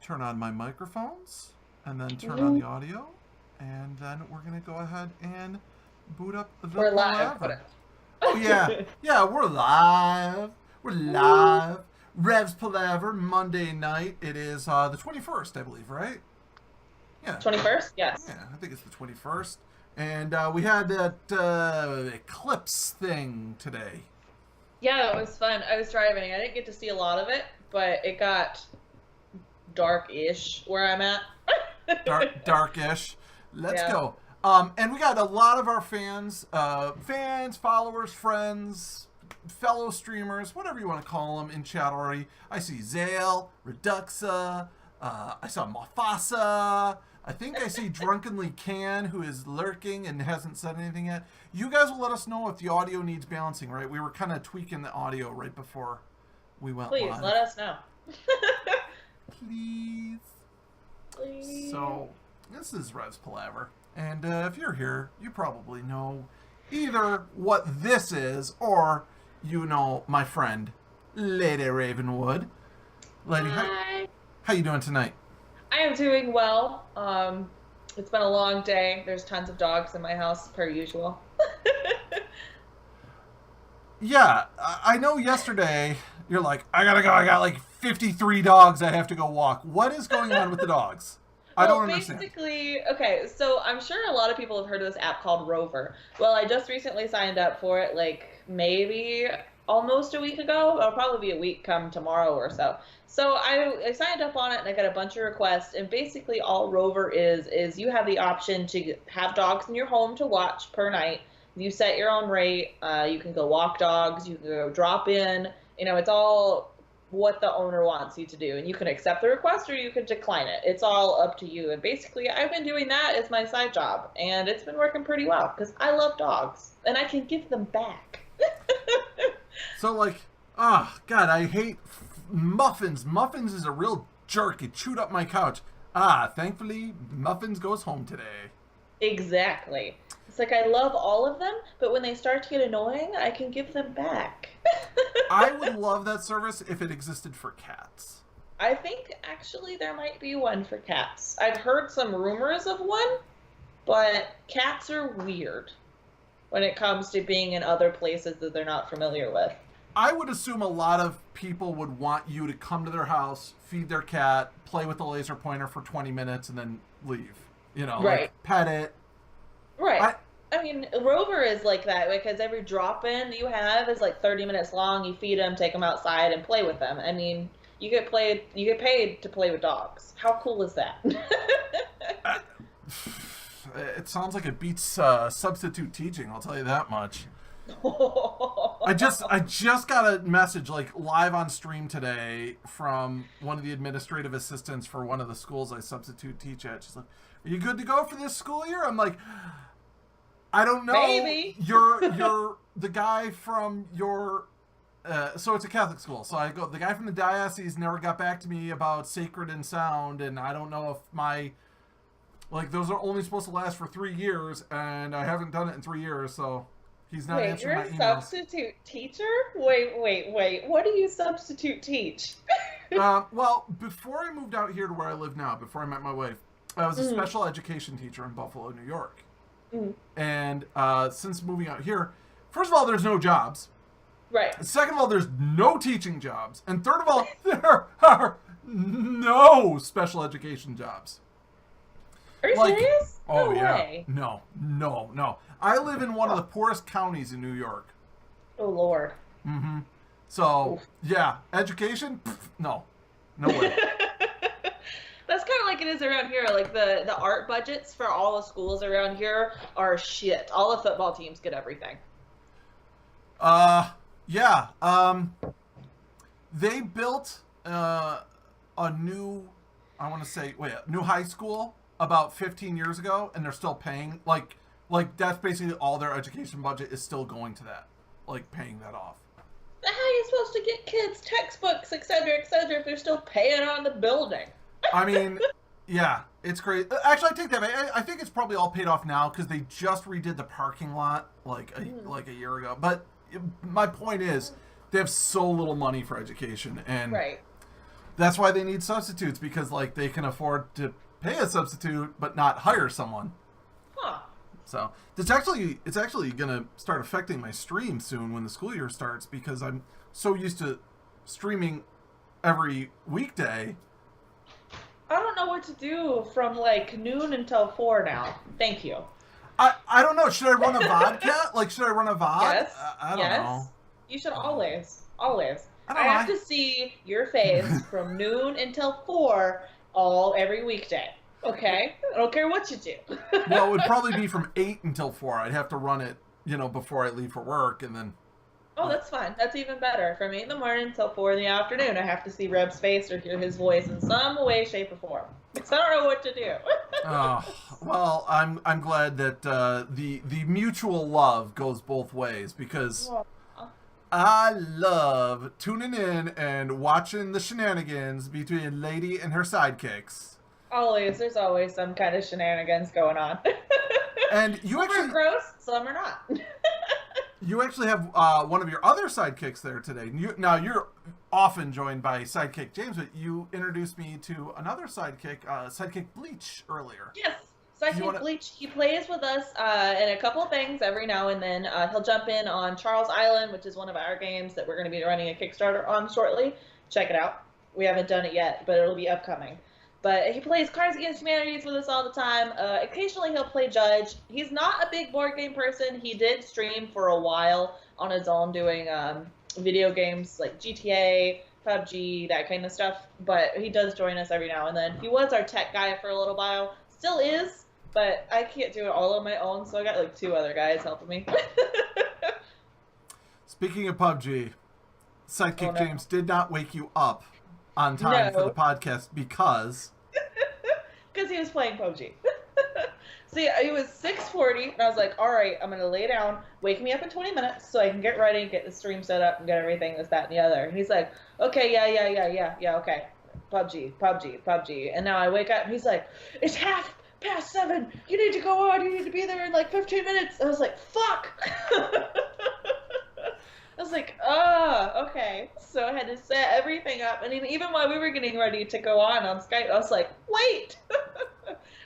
turn on my microphones, and then turn on the audio, and then we're going to go ahead and boot up the We're live. Palaver. Oh, yeah. Yeah, we're live. We're live. Rhev's Palaver, Monday night. It is the 21st, I believe, right? Yeah. 21st? Yes. Yeah, I think it's the 21st. And we had that eclipse thing today. Yeah, it was fun. I was driving. I didn't get to see a lot of it, but it got dark-ish where I'm at. Darkish. Let's go. And we got a lot of our fans, followers, friends, fellow streamers, whatever you want to call them, in chat already. I see Zale, Reduxa, I saw Mafasa. I think I see Drunkenly Can, who is lurking and hasn't said anything yet. You guys will let us know if the audio needs balancing, right? We were kind of tweaking the audio right before we went live. Please, let us know. Please. So, this is Rhev's Palaver. And if you're here, you probably know either what this is or you know my friend, Lady Ravenwood. Lady, Hi. How you doing tonight? I am doing well. It's been a long day. There's tons of dogs in my house, per usual. Yeah, I know yesterday you're like, I gotta go. I got like 53 dogs I have to go walk. What is going on with the dogs? I don't understand. Basically, okay, so I'm sure a lot of people have heard of this app called Rover. Well, I just recently signed up for it, like maybe almost a week ago. It'll probably be a week come tomorrow or so. So I signed up on it and I got a bunch of requests. And basically all Rover is you have the option to have dogs in your home to watch per night. You set your own rate. You can go walk dogs. You can go drop in. You know, it's all what the owner wants you to do. And you can accept the request or you can decline it. It's all up to you. And basically I've been doing that as my side job. And it's been working pretty well because I love dogs. And I can give them back. So like, God, I hate Muffins. Muffins is a real jerk. It chewed up my couch. Thankfully, Muffins goes home today. Exactly. It's like I love all of them, but when they start to get annoying, I can give them back. I would love that service if it existed for cats. I think actually there might be one for cats. I've heard some rumors of one, but cats are weird when it comes to being in other places that they're not familiar with. I would assume a lot of people would want you to come to their house, feed their cat, play with the laser pointer for 20 minutes, and then leave. You know, right. Like pet it. Right. I mean, Rover is like that because every drop-in you have is like 30 minutes long. You feed them, take them outside, and play with them. I mean, you get paid to play with dogs. How cool is that? It sounds like it beats substitute teaching. I'll tell you that much. I just got a message like live on stream today from one of the administrative assistants for one of the schools I substitute teach at. She's like, "Are you good to go for this school year?" I'm like, "I don't know. Maybe. You're the guy from your so it's a Catholic school. So I go, the guy from the diocese never got back to me about Sacred and Sound, and I don't know if my those are only supposed to last for 3 years, and I haven't done it in 3 years, so." He's not answering my emails. You're a substitute teacher? Wait. What do you substitute teach? Well, before I moved out here to where I live now, before I met my wife, I was a special education teacher in Buffalo, New York. And since moving out here, first of all, there's no jobs. Right. Second of all, there's no teaching jobs. And third of all, there are no special education jobs. Are you serious? Oh, no way. No. I live in one of the poorest counties in New York. Oh, Lord. Mm-hmm. So, yeah, education? Pff, no way. That's kind of like it is around here. Like, the art budgets for all the schools around here are shit. All the football teams get everything. Yeah. They built a new, new high school about 15 years ago, and they're still paying, like that's basically all their education budget is still going to that, like paying that off. How are you supposed to get kids textbooks, etc., if they're still paying on the building? I mean, yeah, it's great. Actually, I take that back. I think it's probably all paid off now because they just redid the parking lot like a year ago. But my point is, they have so little money for education, and right. That's why they need substitutes, because like they can afford to pay a substitute but not hire someone. Huh. So it's actually gonna start affecting my stream soon when the school year starts, because I'm so used to streaming every weekday. I don't know what to do from like noon until 4 now. Thank you. I don't know. Should I run a vodka? Like, should I run a VOD? Yes. I don't know. You should always. I know. have to see your face from noon until 4 every weekday. Okay? I don't care what you do. Well, it would probably be from 8 until 4. I'd have to run it, before I leave for work, and then... Oh, that's fine. That's even better. From 8 in the morning until 4 in the afternoon, I have to see Rev's face or hear his voice in some way, shape, or form. Because I don't know what to do. Well, I'm glad that the mutual love goes both ways, because I love tuning in and watching the shenanigans between Lady and her sidekicks. There's always some kind of shenanigans going on. And you some actually are gross, some are not. You actually have one of your other sidekicks there today. Now, you're often joined by Sidekick James, but you introduced me to another Sidekick Bleach, earlier. Yes, Sidekick Bleach. He plays with us in a couple of things every now and then. He'll jump in on Charles Island, which is one of our games that we're going to be running a Kickstarter on shortly. Check it out. We haven't done it yet, but it'll be upcoming. But he plays Cards Against Humanity with us all the time. Occasionally he'll play Judge. He's not a big board game person. He did stream for a while on his own doing video games like GTA, PUBG, that kind of stuff. But he does join us every now and then. He was our tech guy for a little while. Still is, but I can't do it all on my own, so I got like 2 other guys helping me. Speaking of PUBG, Sidekick James did not wake you up on time for the podcast because he was playing PUBG. See, it was 6:40, and I was like, all right, I'm going to lay down, wake me up in 20 minutes so I can get ready, get the stream set up, and get everything, this, that, and the other. And he's like, okay, yeah, okay. PUBG. And now I wake up, and he's like, it's 7:30. You need to go on. You need to be there in like 15 minutes. I was like, fuck. I was like, oh, okay. So I had to set everything up. And even while we were getting ready to go on Skype, I was like, wait.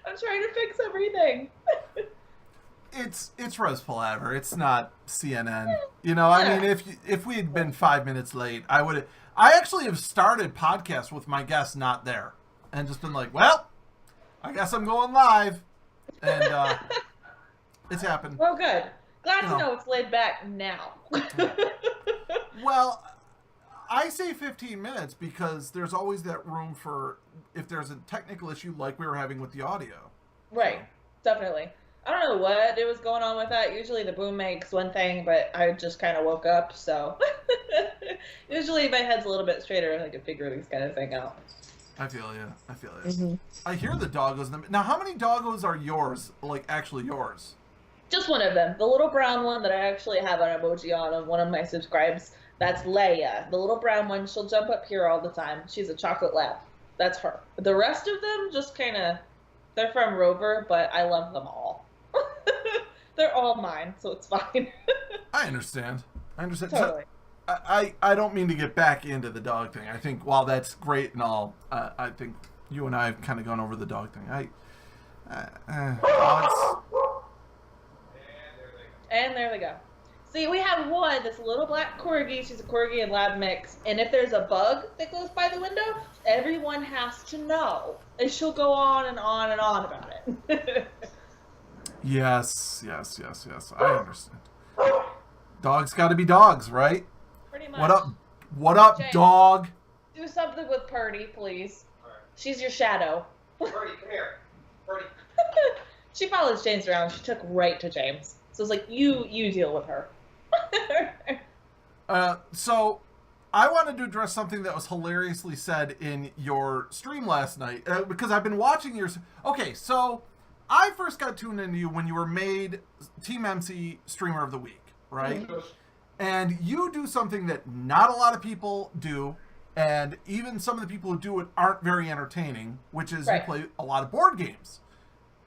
I'm trying to fix everything. It's Palaver. It's not CNN. I mean, if we had been 5 minutes late, I actually have started podcasts with my guests not there. And just been like, well, I guess I'm going live. And it's happened. Well, good. Glad to know it's laid back now. Well, I say 15 minutes because there's always that room for if there's a technical issue like we were having with the audio. Right. Definitely. I don't know what it was going on with that. Usually the boom makes one thing, but I just kind of woke up, so usually my head's a little bit straighter and I can figure this kind of thing out. I feel you. Mm-hmm. I hear the doggos. Now, how many doggos are yours, like actually yours? Just one of them. The little brown one that I actually have an emoji on one of my subscribes. That's Leia. The little brown one, she'll jump up here all the time. She's a chocolate lab. That's her. The rest of them just kind of, they're from Rover, but I love them all. They're all mine, so it's fine. I understand. Totally. So, I don't mean to get back into the dog thing. I think while that's great and all, I think you and I have kind of gone over the dog thing. Dogs. And there they go. See, we have one, this little black corgi. She's a corgi and lab mix. And if there's a bug that goes by the window, everyone has to know. And she'll go on and on and on about it. Yes. I understand. Dogs got to be dogs, right? Pretty much. What up, James, dog? do something with Purdy, please. Right. She's your shadow. Purdy, come here. Purdy. She follows James around. She took right to James. So it's like, you deal with her. So I wanted to address something that was hilariously said in your stream last night, because I've been watching your... Okay, so I first got tuned into you when you were made Team MC Streamer of the Week, right? Mm-hmm. And you do something that not a lot of people do, and even some of the people who do it aren't very entertaining, which is you play a lot of board games.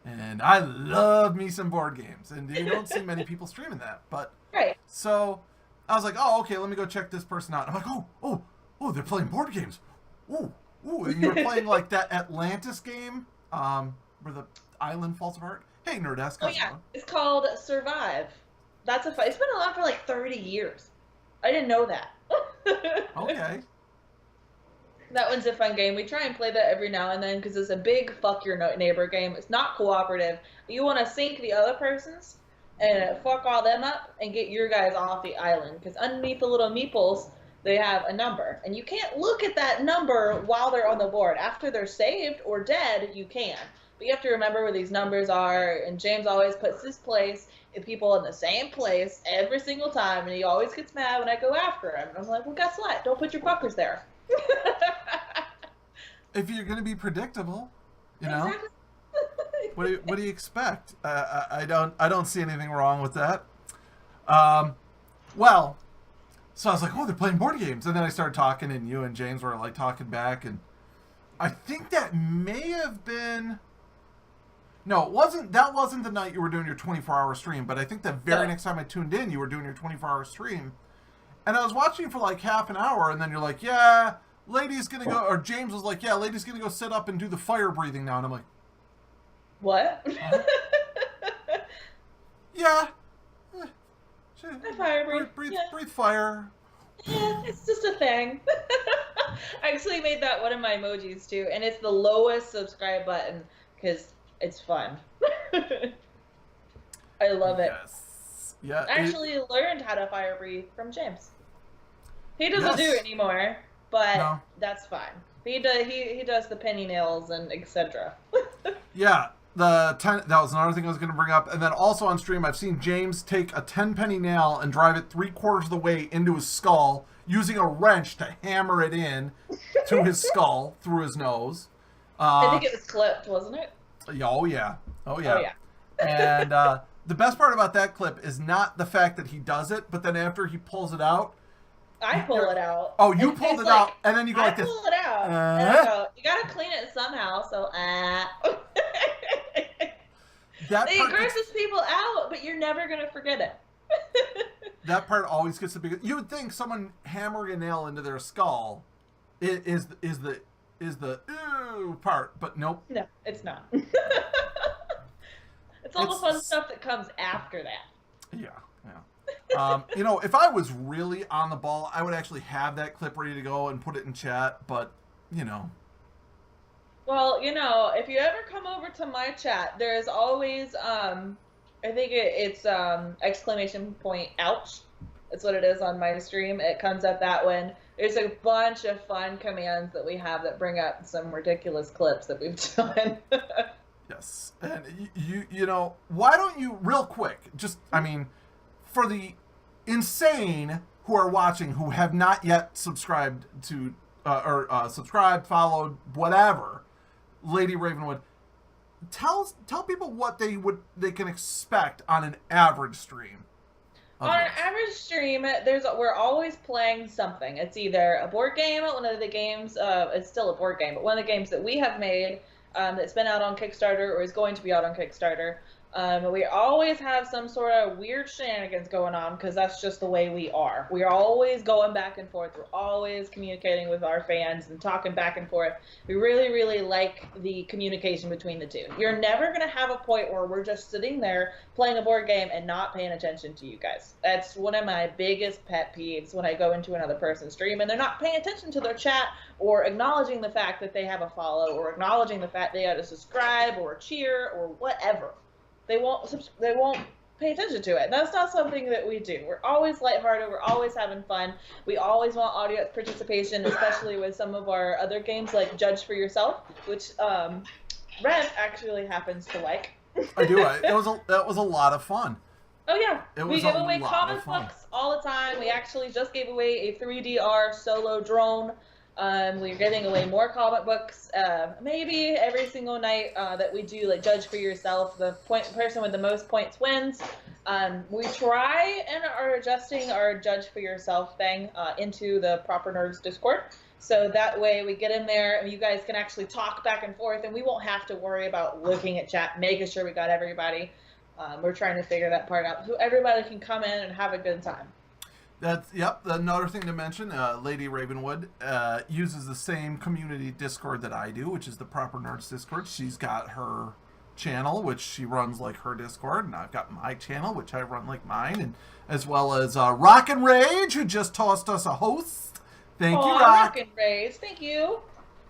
And I love me some board games, and you don't see many people streaming that. But so I was like, oh, okay, let me go check this person out. I'm like, oh, they're playing board games. Ooh, Ooh, and you were playing like that Atlantis game, where the island falls apart. Hey, Nerdesque. Oh yeah, it's called Survive. That's it's been around for like 30 years. I didn't know that. Okay. That one's a fun game. We try and play that every now and then because it's a big fuck your neighbor game. It's not cooperative. You want to sink the other person's and fuck all them up and get your guys off the island because underneath the little meeples they have a number and you can't look at that number while they're on the board. After they're saved or dead, you can. But you have to remember where these numbers are, and James always puts his place and people in the same place every single time, and he always gets mad when I go after him. And I'm like, well, guess what? Don't put your fuckers there. If you're going to be predictable, you know. Exactly. What do you expect? I don't see anything wrong with that. Well, so I was like, oh, they're playing board games, and then I started talking, and you and James were like talking back, and I think that may have been. No, it wasn't. That wasn't the night you were doing your 24-hour stream, but I think the very next time I tuned in, you were doing your 24-hour stream, and I was watching for like half an hour, and then you're like, yeah, lady's gonna go, or James was like, yeah, lady's gonna go sit up and do the fire breathing now, and I'm like. What? Yeah. I fire breathe. Breathe fire. Yeah, it's just a thing. I actually made that one of my emojis too, and it's the lowest subscribe button because it's fun. I love it. Yes. Yeah. I actually learned how to fire breathe from James. He doesn't do Yes. it anymore, but No. that's fine. He does the penny nails and etc. Yeah. That was another thing I was going to bring up. And then also on stream, I've seen James take a 10-penny nail and drive it 3/4 of the way into his skull using a wrench to hammer it in to his skull through his nose. I think it was clipped, wasn't it? Oh, yeah. Oh, yeah. Oh, yeah. And the best part about that clip is not the fact that he does it, but then after he pulls it out. I pull it out. Oh, you pulled it out, and then you go like this. I pull it out. And I go, you gotta clean it somehow, so That it part grosses people out, but you're never gonna forget it. that part always gets the biggest. You would think someone hammering a nail into their skull is the ooh part, but nope. No, it's not. It's all the fun stuff that comes after that. Yeah. You know, if I was really on the ball, I would actually have that clip ready to go and put it in chat, but, you know. Well, you know, if you ever come over to my chat, there is always, I think it's exclamation point, ouch. That's what it is on my stream. It comes up that one. There's a bunch of fun commands that we have that bring up some ridiculous clips that we've done. Yes. And you know, why don't you, real quick, just, I mean, for the insane who are watching who have not yet subscribed to, subscribed, followed, whatever, Lady Ravenwood, tell people what they can expect on an average stream. On an average stream, we're always playing something. It's either a board game, one of the games, it's still a board game, but one of the games that we have made that's been out on Kickstarter or is going to be out on Kickstarter. We always have some sort of weird shenanigans going on because that's just the way we are. We are always going back and forth. We're always communicating with our fans and talking back and forth. We really, really like the communication between the two. You're never going to have a point where we're just sitting there playing a board game and not paying attention to you guys. That's one of my biggest pet peeves when I go into another person's stream and they're not paying attention to their chat or acknowledging the fact that they have a follow or acknowledging the fact they had to subscribe or cheer or whatever. They won't pay attention to it. That's not something that we do. We're always lighthearted. We're always having fun. We always want audience participation, especially with some of our other games like Judge for Yourself, which Rhev actually happens to like. I do. That was a lot of fun. Oh yeah, we give away comic fun. books all the time. We actually just gave away a 3DR solo drone. We're giving away more comic books, maybe every single night that we do, like Judge for Yourself. The person with the most points wins. We try and are adjusting our Judge for Yourself thing into the Proper Nerds Discord. So that way we get in there and you guys can actually talk back and forth and we won't have to worry about looking at chat, making sure we got everybody. We're trying to figure that part out so everybody can come in and have a good time. That's another thing to mention. Lady Ravenwood uses the same community Discord that I do, which is the Proper Nerds Discord. She's got her channel, which she runs like her Discord, and I've got my channel, which I run like mine, and as well as Rock and Rage, who just tossed us a host. Thank you, Rock. Rock and Rage, thank you.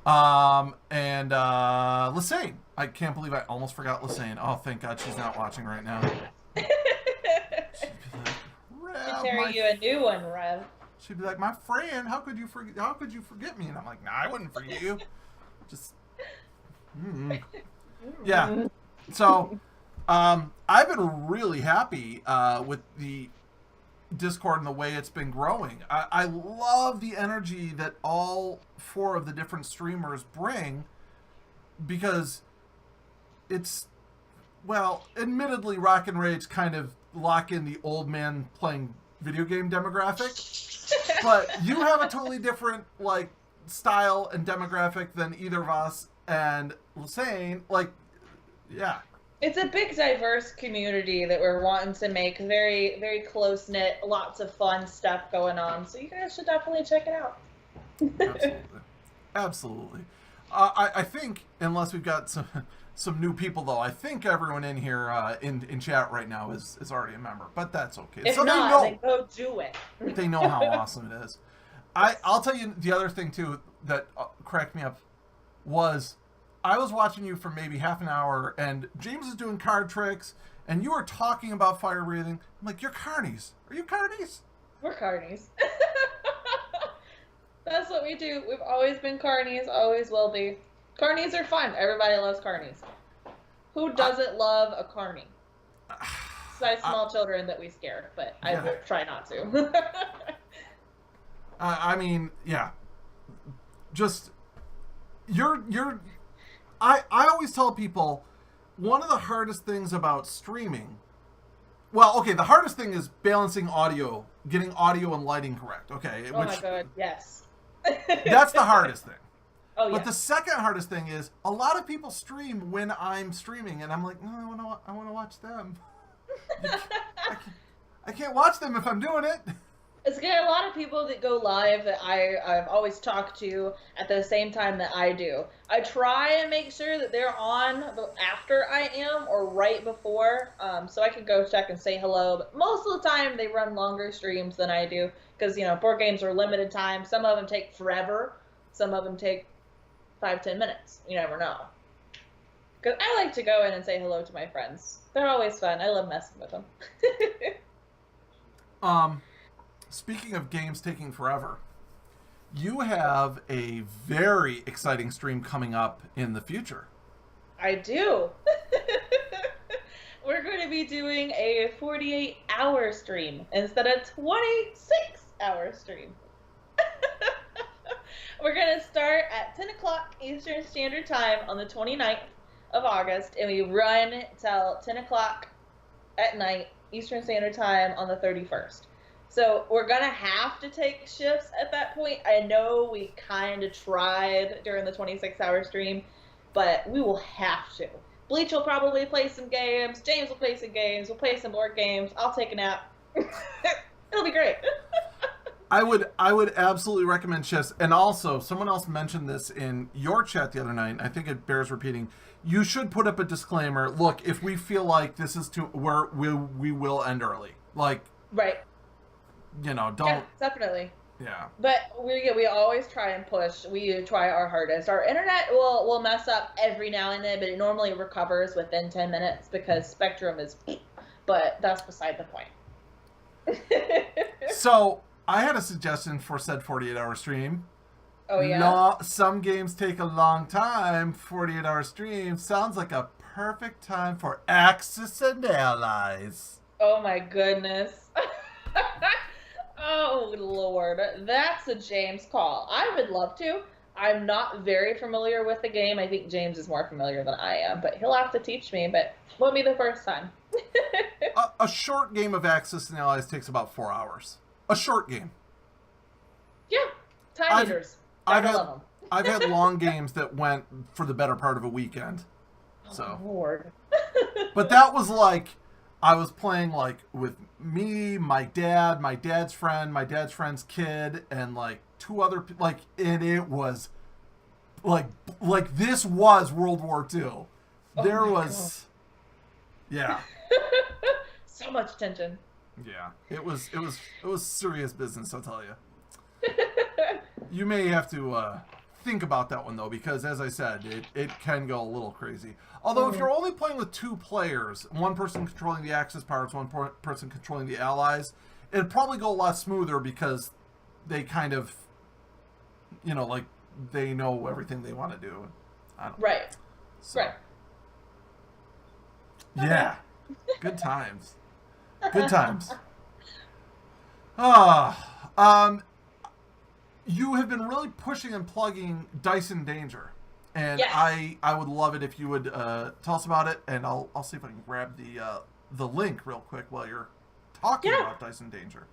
And Lassane. I can't believe I almost forgot Lassane. Oh, thank God she's not watching right now. She'll carry you a new one, Rhev. She'd be like, "My friend, how could you forget me?" And I'm like, "Nah, I wouldn't forget you." Just, yeah. So, I've been really happy with the Discord and the way it's been growing. I love the energy that all 4 of the different streamers bring, because it's, well, admittedly, Rock and Rage kind of lock in the old man playing video game demographic, but you have a totally different like style and demographic than either of us. And Lassane, like, yeah, it's a big diverse community that we're wanting to make very, very close knit, lots of fun stuff going on, so you guys should definitely check it out. Absolutely. I think, unless we've got some new people, though, I think everyone in here in chat right now is already a member, but that's okay. If so not, they know, then go do it. They know how awesome it is. I'll tell you the other thing, too, that cracked me up was I was watching you for maybe half an hour, and James is doing card tricks, and you were talking about fire breathing. I'm like, you're carnies. Are you carnies? We're carnies. That's what we do. We've always been carnies, always will be. Carnies are fun. Everybody loves carnies. Who doesn't love a carny? Besides small children that we scare, but I would try not to. I mean, yeah. Just, I always tell people, one of the hardest things about streaming, well, okay, the hardest thing is balancing audio, getting audio and lighting correct, okay? Oh my God, yes. That's the hardest thing. Oh, but the second hardest thing is, a lot of people stream when I'm streaming, and I'm like, no, I want to watch them. I can't watch them if I'm doing it. It's got a lot of people that go live that I've always talked to at the same time that I do. I try and make sure that they're on after I am or right before, so I can go check and say hello. But most of the time, they run longer streams than I do because, board games are limited time. Some of them take forever. Some of them take 5-10 minutes. You never know. Because I like to go in and say hello to my friends. They're always fun. I love messing with them. Speaking of games taking forever, you have a very exciting stream coming up in the future. I do. We're going to be doing a 48-hour stream instead of 26-hour stream. We're going to start at 10 o'clock Eastern Standard Time on the 29th of August, and we run till 10 o'clock at night Eastern Standard Time on the 31st. So we're going to have to take shifts at that point. I know we kind of tried during the 26-hour stream, but we will have to. Bleach will probably play some games. James will play some games. We'll play some board games. I'll take a nap. It'll be great. I would absolutely recommend shifts. And also, someone else mentioned this in your chat the other night, and I think it bears repeating. You should put up a disclaimer. Look, if we feel like this is where we will end early. Like, right. Don't. Yeah, definitely. Yeah. But we always try and push. We try our hardest. Our internet will mess up every now and then, but it normally recovers within 10 minutes because Spectrum is... But that's beside the point. So, I had a suggestion for said 48-hour stream. Oh, yeah? No, some games take a long time. 48-hour stream sounds like a perfect time for Axis and Allies. Oh, my goodness. Oh, Lord. That's a James call. I would love to. I'm not very familiar with the game. I think James is more familiar than I am, but he'll have to teach me, but won't be the first time. A short game of Axis and Allies takes about 4 hours. A short game. Yeah. Time eaters. I've had long games that went for the better part of a weekend. So. Oh, Lord. But that was like I was playing like with me, my dad, my dad's friend, my dad's friend's kid, and like two other like, and it was like this was World War II. There was, yeah, So much tension. yeah. It was serious business. I'll tell you. You may have to think about that one though, because as I said, it can go a little crazy. Although if you're only playing with two players, one person controlling the Axis powers, one person controlling the allies, it'd probably go a lot smoother because they kind of, like they know everything they want to do. I don't know. Right. So, Right. yeah. Good times. Good times. Ah, you have been really pushing and plugging Dyson Danger, and Yes. I would love it if you would tell us about it, and I'll see if I can grab the link real quick while you're talking about Dyson Danger.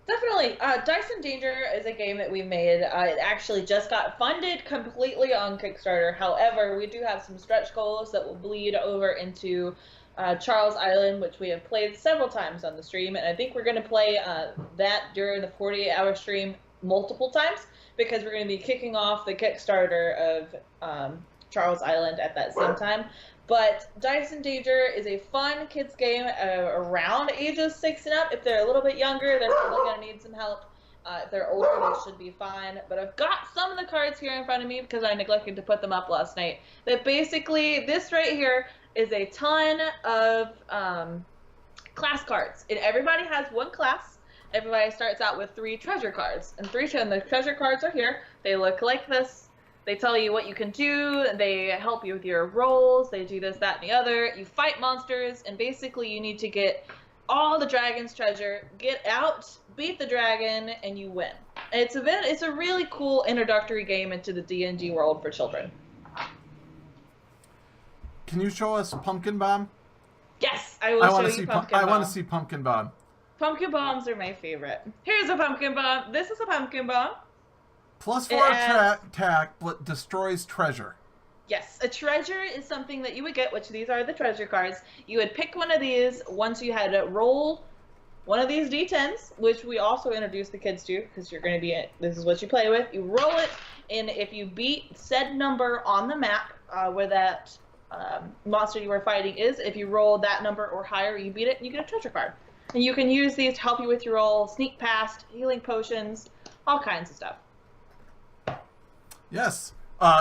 Definitely. Dyson Danger is a game that we made. It actually just got funded completely on Kickstarter. However, we do have some stretch goals that will bleed over into Charles Island, which we have played several times on the stream, and I think we're going to play that during the 48-hour stream multiple times because we're going to be kicking off the Kickstarter of Charles Island at that same time. But Dyson Danger is a fun kids game around ages 6 and up. If they're a little bit younger, they're probably going to need some help. If they're older, they should be fine. But I've got some of the cards here in front of me because I neglected to put them up last night. That basically, this right here is a ton of class cards. And everybody has one class. Everybody starts out with 3 treasure cards. And the treasure cards are here. They look like this. They tell you what you can do. They help you with your rolls. They do this, that, and the other. You fight monsters. And basically, you need to get all the dragon's treasure, get out, beat the dragon, and you win. And it's a really cool introductory game into the D&D world for children. Can you show us Pumpkin Bomb? Yes, I will show you Pumpkin Bomb. I want to see Pumpkin Bomb. Pumpkin bombs are my favorite. Here's a pumpkin bomb. This is a pumpkin bomb. +4 attack, but destroys treasure. Yes, a treasure is something that you would get, which these are the treasure cards. You would pick one of these once you had to roll one of these D10s, which we also introduced the kids to, because you're going to be, this is what you play with. You roll it, and if you beat said number on the map where that monster you were fighting is, if you roll that number or higher, you beat it, and you get a treasure card. And you can use these to help you with your roll, sneak past, healing potions, all kinds of stuff. Yes.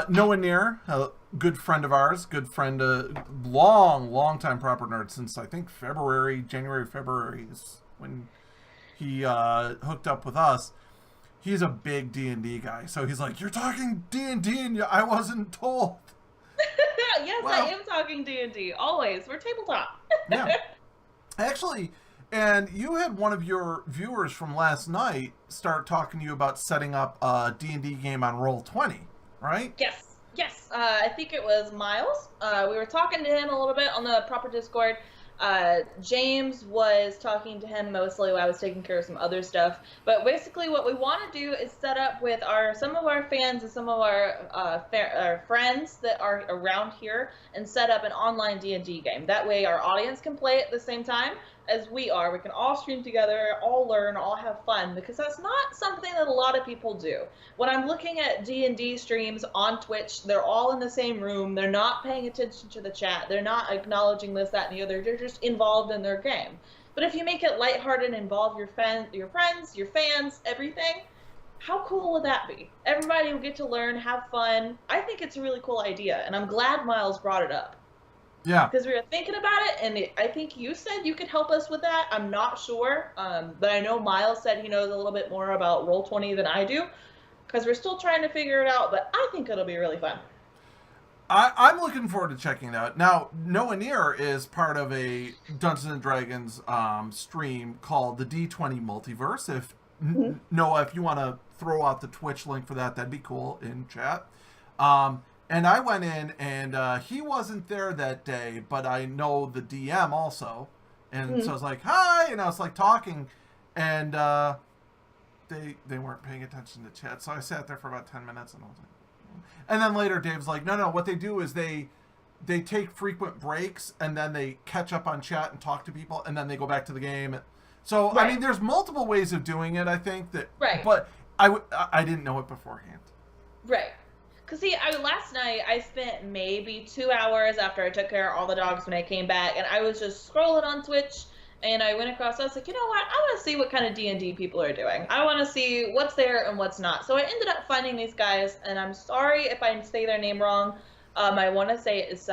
Noah Near, a good friend of ours, good friend, long time proper nerd since I think January, February is when he hooked up with us. He's a big D&D guy, so he's like, "You're talking D&D, and I wasn't told." Yes, Well, I am talking D&D. Always. We're tabletop. Yeah. Actually, and you had one of your viewers from last night start talking to you about setting up a D&D game on Roll20, right? Yes. I think it was Miles. We were talking to him a little bit on the proper Discord. James was talking to him mostly while I was taking care of some other stuff. But basically what we want to do is set up with some of our fans and some of our friends that are around here and set up an online D&D game. That way our audience can play at the same time as we are. We can all stream together, all learn, all have fun, because that's not something that a lot of people do. When I'm looking at D&D streams on Twitch, they're all in the same room. They're not paying attention to the chat. They're not acknowledging this, that, and the other. They're just involved in their game. But if you make it lighthearted and involve your friends, your fans, everything, how cool would that be? Everybody will get to learn, have fun. I think it's a really cool idea, and I'm glad Miles brought it up. Yeah. Because we were thinking about it, and I think you said you could help us with that. I'm not sure, but I know Miles said he knows a little bit more about Roll20 than I do, because we're still trying to figure it out, but I think it'll be really fun. I'm looking forward to checking it out. Now, Noah Near is part of a Dungeons & Dragons stream called the D20 Multiverse. If Noah, if you want to throw out the Twitch link for that, that'd be cool in chat. And I went in, and he wasn't there that day, but I know the DM also. And so I was like, "Hi," and I was like talking, and they weren't paying attention to chat. So I sat there for about 10 minutes, and I was like, and then later Dave's like, "No, what they do is they they take frequent breaks and then they catch up on chat and talk to people and then they go back to the game. So Right. I mean, there's multiple ways of doing it. I think that, Right. but I didn't know it beforehand. Right. Because, see, last night I spent maybe 2 hours after I took care of all the dogs when I came back, and I was just scrolling on Twitch, and I went across, I was like, you know what, I want to see what kind of D&D people are doing. I want to see what's there and what's not. So I ended up finding these guys, and I'm sorry if I say their name wrong. I want to say it's,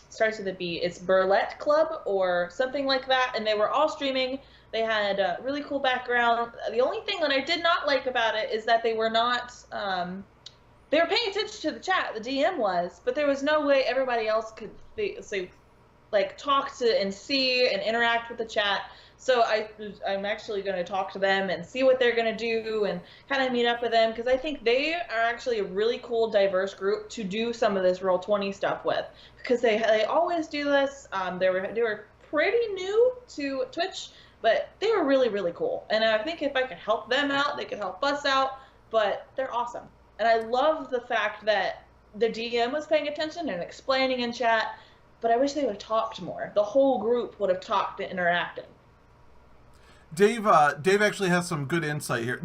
starts with a B. It's Burlette Club or something like that, and they were all streaming. They had a really cool background. The only thing that I did not like about it is that they were not, they were paying attention to the chat, the DM was, but there was no way everybody else could talk to and see and interact with the chat. So I'm actually going to talk to them and see what they're going to do and kind of meet up with them, because I think they are actually a really cool, diverse group to do some of this Roll20 stuff with, because they always do this. They were pretty new to Twitch, but they were really, really cool. And I think if I could help them out, they could help us out, but they're awesome. And I love the fact that the DM was paying attention and explaining in chat, but I wish they would have talked more. The whole group would have talked and interacted. Dave actually has some good insight here.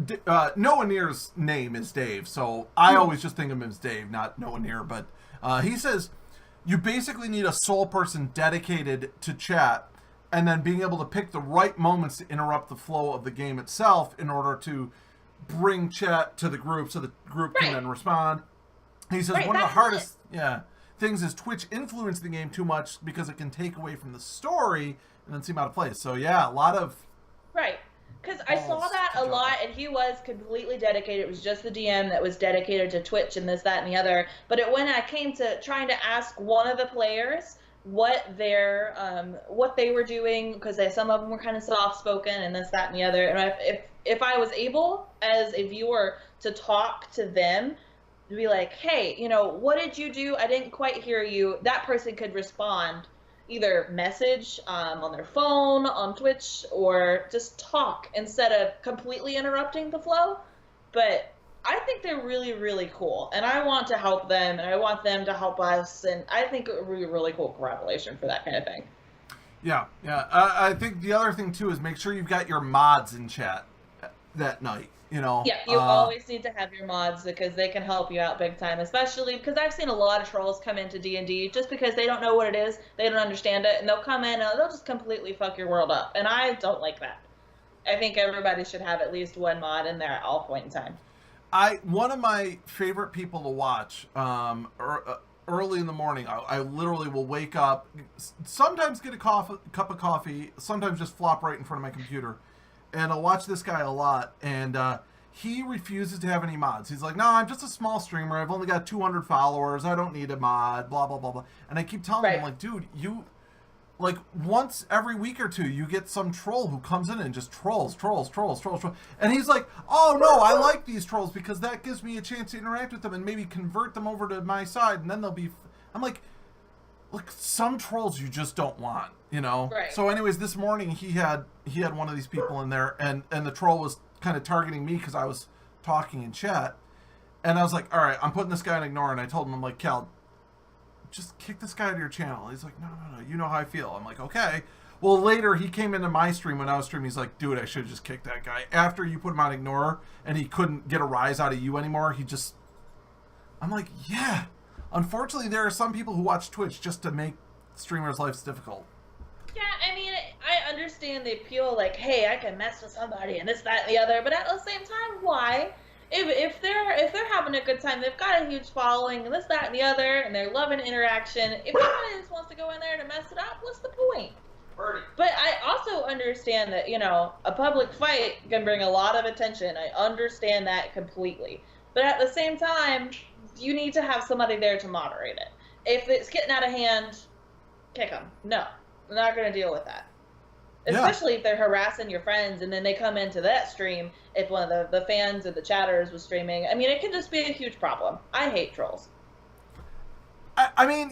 Noah Near's name is Dave, so I always just think of him as Dave, not Noah Near. But he says you basically need a sole person dedicated to chat, and then being able to pick the right moments to interrupt the flow of the game itself in order to bring chat to the group so the group can then respond. He says one of the hardest things is Twitch influencing the game too much because it can take away from the story and then seem out of place. So yeah, a lot of... Right. Because I saw that a lot, and he was completely dedicated. It was just the DM that was dedicated to Twitch and this, that, and the other. But when I came to trying to ask one of the players what they were doing, because some of them were kind of soft-spoken and this, that, and the other, and if I was able, as a viewer, to talk to them, to be like, hey, what did you do? I didn't quite hear you. That person could respond, either message on their phone, on Twitch, or just talk instead of completely interrupting the flow. But I think they're really, really cool, and I want to help them, and I want them to help us, and I think it would be a really cool collaboration for that kind of thing. Yeah. I think the other thing, too, is make sure you've got your mods in chat that night. Yeah, you always need to have your mods, because they can help you out big time, especially because I've seen a lot of trolls come into D&D just because they don't know what it is, they don't understand it, and they'll come in and they'll just completely fuck your world up, and I don't like that. I think everybody should have at least one mod in there at all point in time. One of my favorite people to watch early in the morning, I literally will wake up, sometimes get a cup of coffee, sometimes just flop right in front of my computer, and I'll watch this guy a lot, and he refuses to have any mods. He's like, no, I'm just a small streamer. I've only got 200 followers. I don't need a mod, blah, blah, blah, blah. And I keep telling him, like, dude, once every week or two, you get some troll who comes in and just trolls. And he's like, oh, no, I like these trolls because that gives me a chance to interact with them and maybe convert them over to my side, and then they'll be... I'm like, look, some trolls you just don't want, Right. So anyways, this morning he had one of these people in there, and the troll was kind of targeting me because I was talking in chat, and I was like, all right, I'm putting this guy in ignore, and I told him, I'm like, Cal, just kick this guy out of your channel. He's like, no, you know how I feel. I'm like, okay. Well, later he came into my stream when I was streaming. He's like, dude, I should have just kicked that guy. After you put him on ignore and he couldn't get a rise out of you anymore, I'm like, yeah. Unfortunately, there are some people who watch Twitch just to make streamers' lives difficult. Yeah, I mean, I understand the appeal, like, hey, I can mess with somebody and this, that, and the other, but at the same time, why? If they're having a good time, they've got a huge following, and this, that, and the other, and they're loving interaction. If somebody just wants to go in there to mess it up, what's the point? But I also understand that, a public fight can bring a lot of attention. I understand that completely. But at the same time, you need to have somebody there to moderate it. If it's getting out of hand, kick them. No, I'm not going to deal with that. Especially if they're harassing your friends and then they come into that stream, if one of the fans or the chatters was streaming. I mean, it could just be a huge problem. I hate trolls. I mean,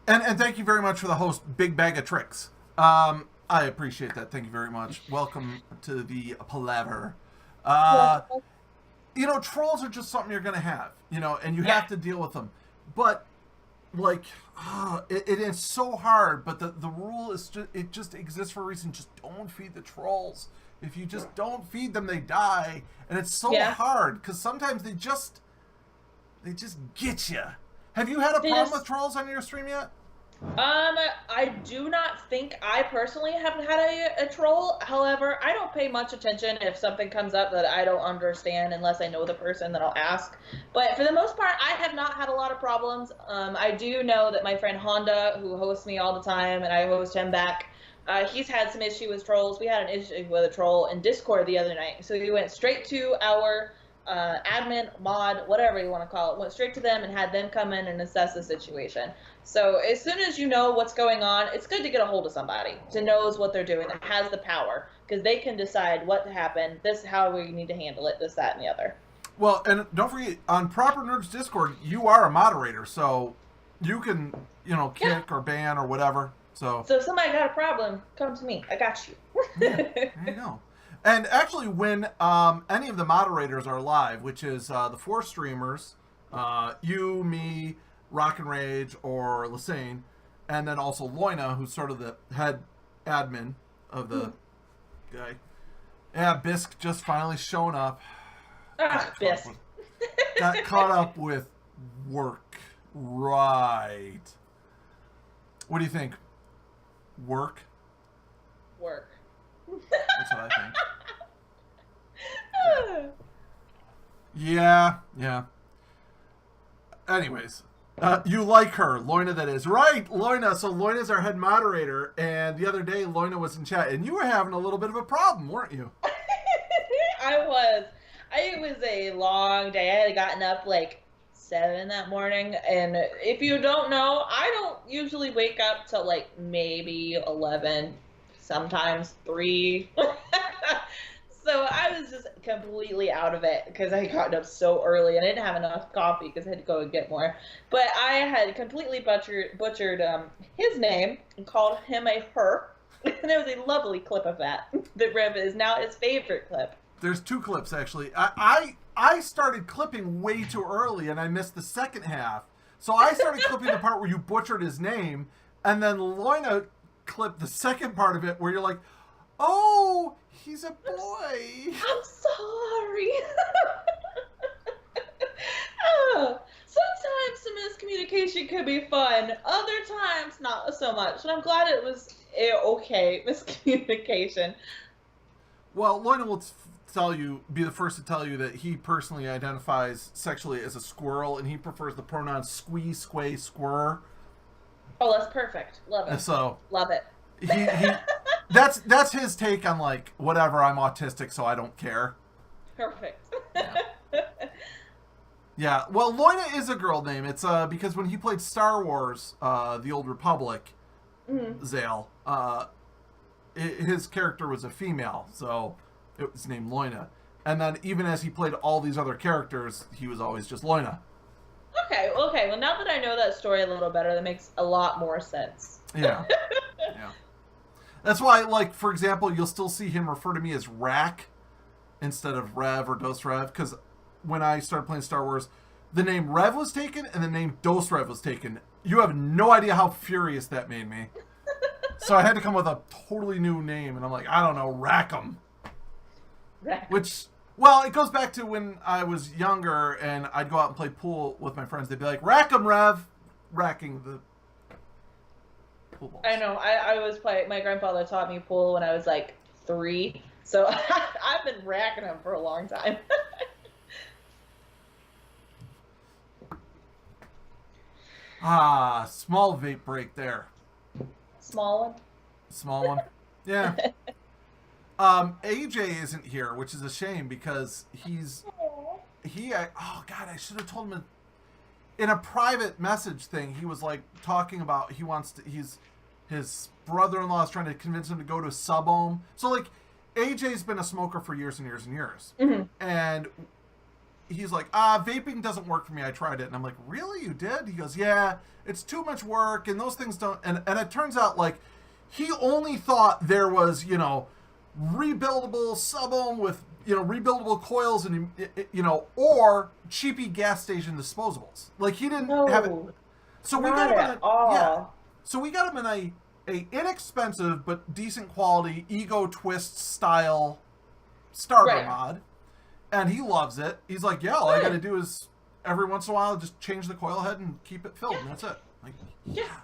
and thank you very much for the host, Big Bag of Tricks. I appreciate that. Thank you very much. Welcome to the Palaver. Trolls are just something you're going to have, and you have to deal with them. But like, it is so hard, but the rule is it just exists for a reason. Just don't feed the trolls. If you just don't feed them, they die, and it's so hard because sometimes they just get you. Have you had a problem with trolls on your stream yet? I do not think I personally haven't had a troll. However, I don't pay much attention if something comes up that I don't understand unless I know the person, then I'll ask. But for the most part, I have not had a lot of problems. I do know that my friend Honda, who hosts me all the time, and I host him back, he's had some issue with trolls. We had an issue with a troll in Discord the other night. So he went straight to our admin, mod, whatever you want to call it, went straight to them and had them come in and assess the situation. So as soon as you know what's going on, it's good to get a hold of somebody that knows what they're doing, that has the power, because they can decide what to happen, this is how we need to handle it, this, that, and the other. Well, and don't forget, on Proper Nerds Discord, you are a moderator, so you can, kick or ban or whatever. So if somebody got a problem, come to me. I got you. Yeah, there you go. And actually, when any of the moderators are live, which is the 4 streamers, you, me, Rock and Rage, or Lassane, and then also Loina, who's sort of the head admin of the guy. Yeah, Bisk just finally shown up. Bisk. Got caught up with work. Right. What do you think? Work? Work. That's what I think. Yeah. Anyways, you like her, Loina, that is. Right, Loina. So Loina's our head moderator, and the other day Loina was in chat, and you were having a little bit of a problem, weren't you? I was. It was a long day. I had gotten up like 7 that morning, and if you don't know, I don't usually wake up till like maybe 11, sometimes 3. So I was just completely out of it because I got up so early and I didn't have enough coffee because I had to go and get more. But I had completely butchered his name and called him a her. And there was a lovely clip of that Rhev is now his favorite clip. There's 2 clips, actually. I started clipping way too early, and I missed the second half. So I started clipping the part where you butchered his name, and then Loina clipped the second part of it where you're like, oh, he's a boy. I'm sorry. Sometimes some miscommunication could be fun. Other times, not so much. And I'm glad it was okay miscommunication. Well, Loina will be the first to tell you that he personally identifies sexually as a squirrel, and he prefers the pronouns squee, squay, squirr. Oh, that's perfect. Love it. So love it. He that's his take on like whatever. I'm autistic, so I don't care. Perfect. Yeah. Well, Loina is a girl name. It's because when he played Star Wars, The Old Republic, Zale, his character was a female, so it was named Loina. And then even as he played all these other characters, he was always just Loina. Okay. Well, now that I know that story a little better, that makes a lot more sense. Yeah. Yeah. That's why, like, for example, you'll still see him refer to me as Rack instead of Rhev or Dos Rhev, because when I started playing Star Wars, the name Rhev was taken and the name Dos Rhev was taken. You have no idea how furious that made me. So I had to come with a totally new name, and I'm like, I don't know, Rackham. Which, well, it goes back to when I was younger and I'd go out and play pool with my friends. They'd be like, Rackham, Rhev. Racking the pool balls. I know. I was playing. My grandfather taught me pool when I was like 3. So I've been racking them for a long time. Small vape break there. Small one? Small one. Yeah. AJ isn't here, which is a shame because oh God, I should have told him in a private message thing. He was like talking about his brother-in-law is trying to convince him to go to a sub-ohm. So like AJ's been a smoker for years and years and years. Mm-hmm. And he's like, vaping doesn't work for me. I tried it. And I'm like, really? You did? He goes, yeah, it's too much work and those things don't. And it turns out like he only thought there was, rebuildable sub-ohm with, rebuildable coils and, or cheapy gas station disposables. Like he didn't have it. So we Not got him at all. yeah. So we got him in a inexpensive but decent quality Ego Twist style starter mod, and he loves it. He's like, yeah, all I got to do is every once in a while just change the coil head and keep it filled, and that's it. Like, yeah.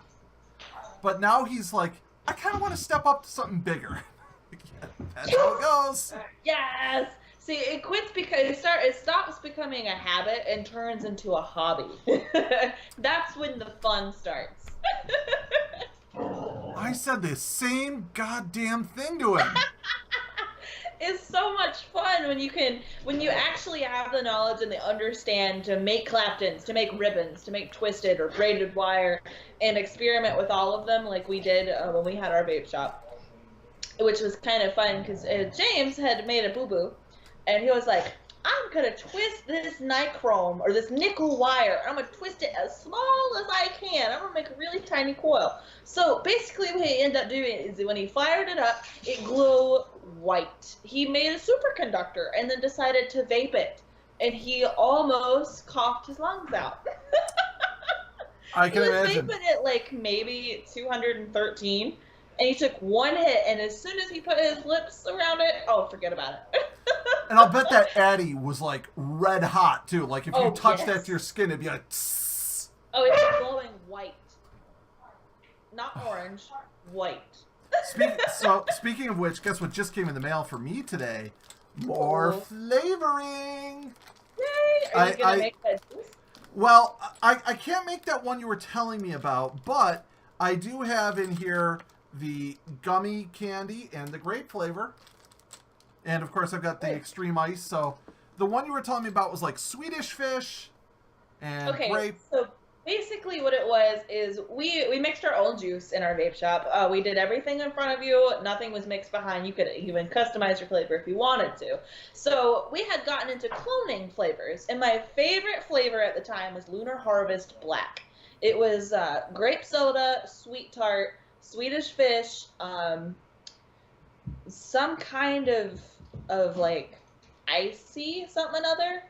But now he's like, I kind of want to step up to something bigger. That's how it goes. Yes. See, it quits because it stops becoming a habit and turns into a hobby. That's when the fun starts. I said the same goddamn thing to him. It's so much fun when you actually have the knowledge and the understand to make claptons, to make ribbons, to make twisted or braided wire, and experiment with all of them like we did when we had our vape shop, which was kind of fun because James had made a boo-boo, and he was like, I'm going to twist this nichrome or this nickel wire. I'm going to twist it as small as I can. I'm going to make a really tiny coil. So basically what he ended up doing is when he fired it up, it glowed white. He made a superconductor and then decided to vape it. And he almost coughed his lungs out. I can imagine. He was vaping it like maybe 213. And he took one hit, and as soon as he put his lips around it, oh, forget about it. And I'll bet that Addy was like red hot too. Like if you touched that to your skin, it'd be like. Tss. Oh, it's glowing white, not orange, white. Speaking of which, guess what just came in the mail for me today? More flavoring. Yay! Are you gonna make that juice? Well, I can't make that one you were telling me about, but I do have in here the gummy candy and the grape flavor. And, of course, I've got the extreme ice. So the one you were telling me about was like Swedish fish and grape. So basically what it was is we mixed our own juice in our vape shop. We did everything in front of you. Nothing was mixed behind. You could even customize your flavor if you wanted to. So we had gotten into cloning flavors. And my favorite flavor at the time was Lunar Harvest Black. It was grape soda, sweet tart, Swedish fish, some kind of like icy something or other,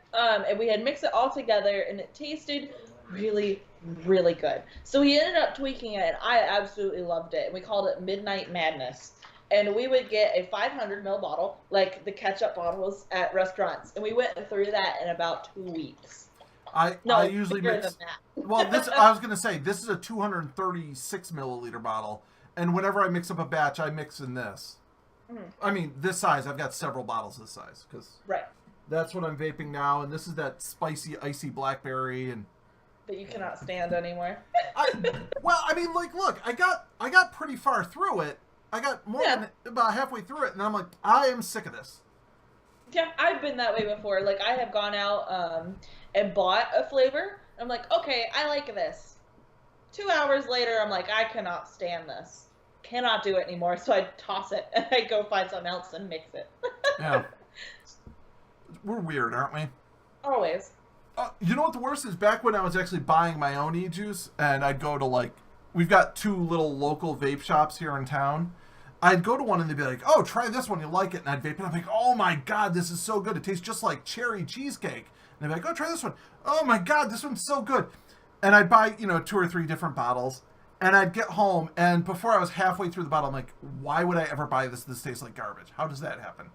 and we had mixed it all together, and it tasted really, really good. So we ended up tweaking it, and I absolutely loved it. And we called it Midnight Madness. And we would get a 500 ml bottle, like the ketchup bottles at restaurants, and we went through that in about 2 weeks. I usually mix. Well, I was gonna say this is a 236 milliliter bottle, and whenever I mix up a batch, I mix in this. Mm-hmm. I mean, this size. I've got several bottles this size because that's what I'm vaping now, and this is that spicy, icy blackberry and that you cannot stand anymore. I mean, like, look, I got pretty far through it. I got more than about halfway through it, and I'm like, I am sick of this. Yeah, I've been that way before. Like, I have gone out and bought a flavor. I'm like, okay, I like this. 2 hours later, I'm like, I cannot stand this. Cannot do it anymore. So I toss it and I go find something else and mix it. Yeah. We're weird, aren't we? Always. You know what the worst is? Back when I was actually buying my own e-juice, and I'd go to, like, we've got 2 little local vape shops here in town. I'd go to one and they'd be like, oh, try this one, you'll like it. And I'd vape it. I'm like, oh my God, this is so good. It tastes just like cherry cheesecake. And they'd be like, oh, try this one. Oh my God, this one's so good. And I'd buy, 2 or 3 different bottles. And I'd get home, and before I was halfway through the bottle, I'm like, why would I ever buy this? This tastes like garbage. How does that happen?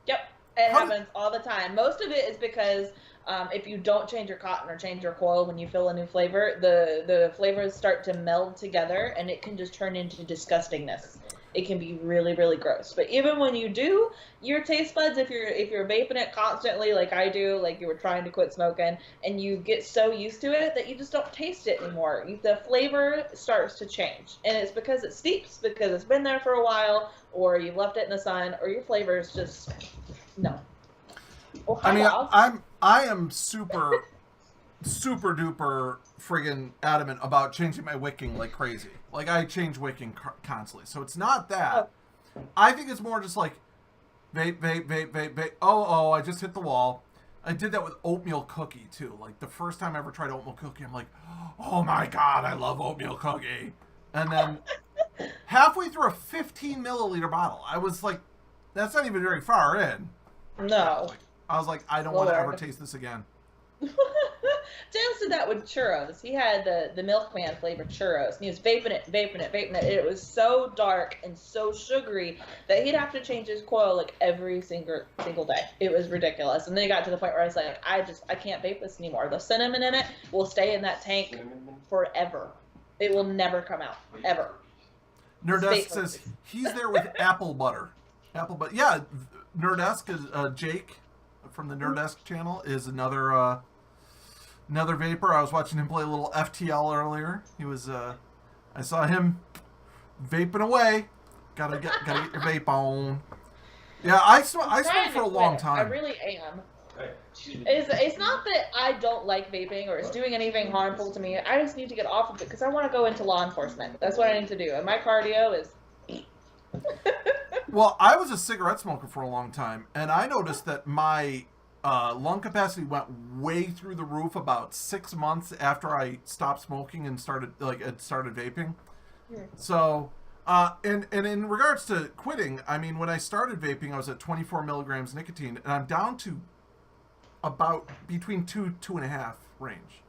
Yep. It happens all the time. Most of it is because if you don't change your cotton or change your coil when you fill a new flavor, the flavors start to meld together, and it can just turn into disgustingness. It can be really, really gross. But even when you do, your taste buds, if you're vaping it constantly like I do, like you were trying to quit smoking, and you get so used to it that you just don't taste it anymore. The flavor starts to change. And it's because it steeps, because it's been there for a while, or you've left it in the sun, or your flavor is just, no. Well, I mean, I am super duper friggin' adamant about changing my wicking like crazy. Like, I change wicking constantly. So it's not that. Oh. I think it's more just like vape. Oh, I just hit the wall. I did that with oatmeal cookie too. Like, the first time I ever tried oatmeal cookie, I'm like, oh my God, I love oatmeal cookie. And then halfway through a 15 milliliter bottle, I was like, that's not even very far in. No. I was like, I don't want to ever taste this again. James did that with churros. He had the milkman flavored churros, and he was vaping it, vaping it, vaping it. It was so dark and so sugary that he'd have to change his coil like every single day. It was ridiculous. And then he got to the point where I was like, I can't vape this anymore. The cinnamon in it will stay in that tank forever. It will never come out, ever. Nerdesk says he's there with apple butter. Apple butter. Yeah, Nerdesk is Jake from the Nerdesk channel is another vapor. I was watching him play a little FTL earlier. He was I saw him vaping away. Gotta get your vape on. Yeah, I smoked for a long time. I really am. It's not that I don't like vaping or it's doing anything harmful to me. I just need to get off of it because I want to go into law enforcement. That's what I need to do. And my cardio is... Well, I was a cigarette smoker for a long time, and I noticed that my lung capacity went way through the roof about 6 months after I stopped smoking and started vaping. So... and in regards to quitting, I mean, when I started vaping, I was at 24 milligrams nicotine, and I'm down to about between 2.5 range.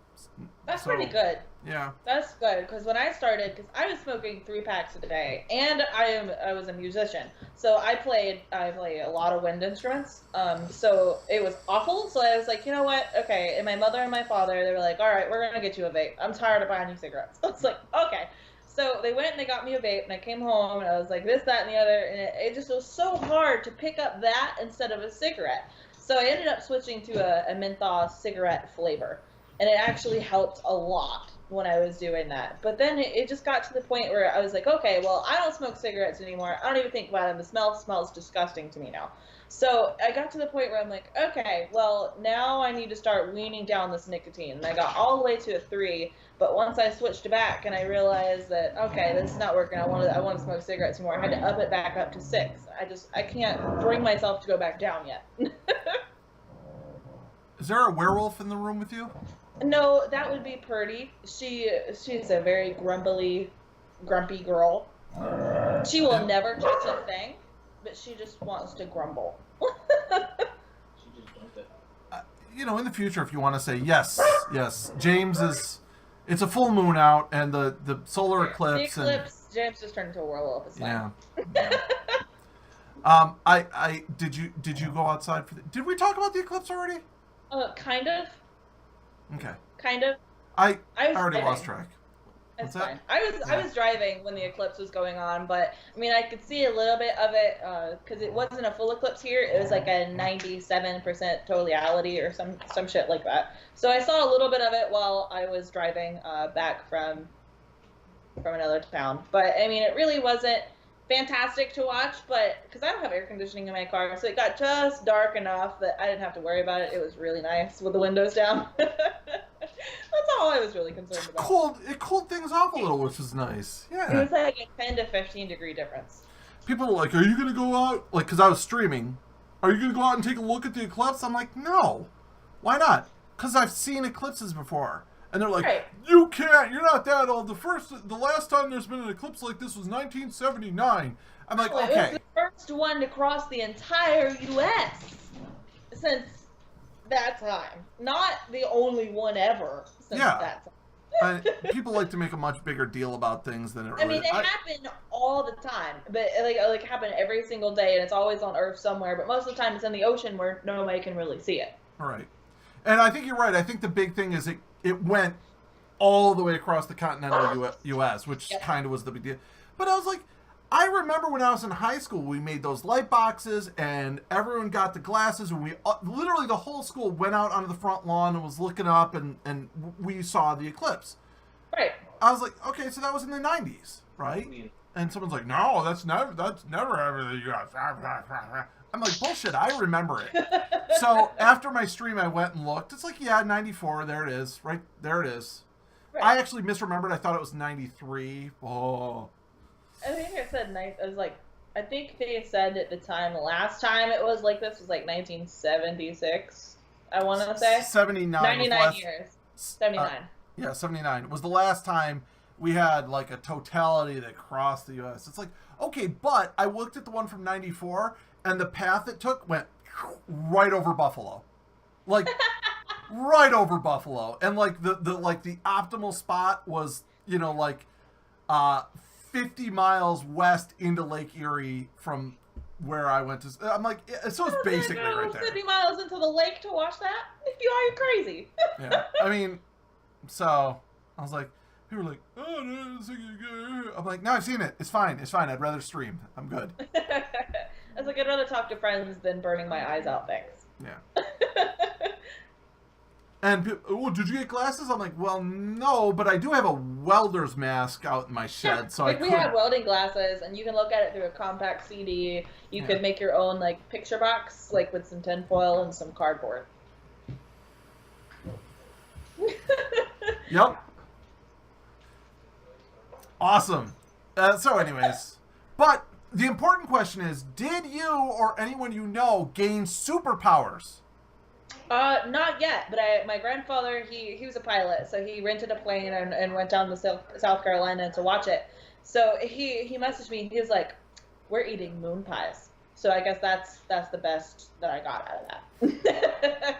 That's pretty good. Yeah. That's good, because when I started, because I was smoking 3 packs a day, and I was a musician, so I play a lot of wind instruments, so it was awful, so I was like, you know what, okay, and my mother and my father, they were like, all right, we're going to get you a vape. I'm tired of buying you cigarettes. I was like, okay. So they went and they got me a vape, and I came home, and I was like this, that, and the other, and it just was so hard to pick up that instead of a cigarette. So I ended up switching to a menthol cigarette flavor, and it actually helped a lot when I was doing that. But then it just got to the point where I was like, okay, well, I don't smoke cigarettes anymore. I don't even think about them. The smell smells disgusting to me now. So I got to the point where I'm like, okay, well, now I need to start weaning down this nicotine. And I got all the way to a 3, but once I switched back and I realized that, okay, this is not working, I want to smoke cigarettes more, I had to up it back up to 6. I can't bring myself to go back down yet. Is there a werewolf in the room with you? No, that would be Purdy. She's a very grumpy girl. She will never touch a thing, but she just wants to grumble. In the future, if you want to say yes, James is. It's a full moon out, and the solar eclipse. James just turned into a werewolf. It's fine. Yeah. Did you go outside for did we talk about the eclipse already? Kind of. Okay. Kind of. I already lost track. It's fine. I was driving when the eclipse was going on, but I mean I could see a little bit of it because it wasn't a full eclipse here. It was like a 97% totality or some shit like that. So I saw a little bit of it while I was driving back from another town. But I mean it really wasn't fantastic to watch, but because I don't have air conditioning in my car, so it got just dark enough that I didn't have to worry about it. It was really nice with the windows down. That's all I was really concerned about. It cooled things off a little, which was nice. Yeah. It was like a 10 to 15 degree difference. People were like, are you going to go out? Like, because I was streaming. Are you going to go out and take a look at the eclipse? I'm like, no. Why not? Because I've seen eclipses before. And they're like, right. You can't. You're not that old. The last time there's been an eclipse like this was 1979. I'm like, okay. It was the first one to cross the entire U.S. since that time. Not the only one ever since that time. People like to make a much bigger deal about things than it really. I mean, it happened all the time, but like happen every single day, and it's always on Earth somewhere. But most of the time, it's in the ocean where nobody can really see it. All right, and I think you're right. I think the big thing is it went all the way across the continental U.S., which kind of was the big deal. But I was like, I remember when I was in high school, we made those light boxes, and everyone got the glasses, and we literally the whole school went out onto the front lawn and was looking up, and we saw the eclipse. Right. I was like, okay, so that was in the 90s, right? And someone's like, no, that's never ever the U.S. I'm like, bullshit, I remember it. So after my stream, I went and looked. It's like, 94, there it is, right there it is. Right. I actually misremembered. I thought it was 93. Oh. I think I said I think they said at the time, the last time it was like this was like 1976. I want to say 79. 99 years. 79. 79. It was the last time we had like a totality that crossed the U.S. It's like, okay, but I looked at the one from 94, and the path it took went right over Buffalo. Like, right over Buffalo, and like the optimal spot was, you know, like 50 miles west into Lake Erie from where I went to. I'm like, so it's basically right there. 50 miles into the lake to watch that? You're crazy. Yeah, I mean, so I was like, people were like, oh no, I'm like, no, I've seen it. It's fine. It's fine. I'd rather stream. I'm good. I was like, I'd rather talk to friends than burning my eyes out. Thanks. Yeah. And people, oh, did you get glasses? I'm like, well, no, but I do have a welder's mask out in my shed, so we have welding glasses, and you can look at it through a compact CD. You could make your own like picture box, like with some tinfoil and some cardboard. Yep. Awesome. So, anyways, but the important question is: did you or anyone you know gain superpowers? Not yet, but my grandfather, he was a pilot, so he rented a plane and went down to South Carolina to watch it. So he messaged me, he was like, we're eating moon pies. So I guess that's the best that I got out of that.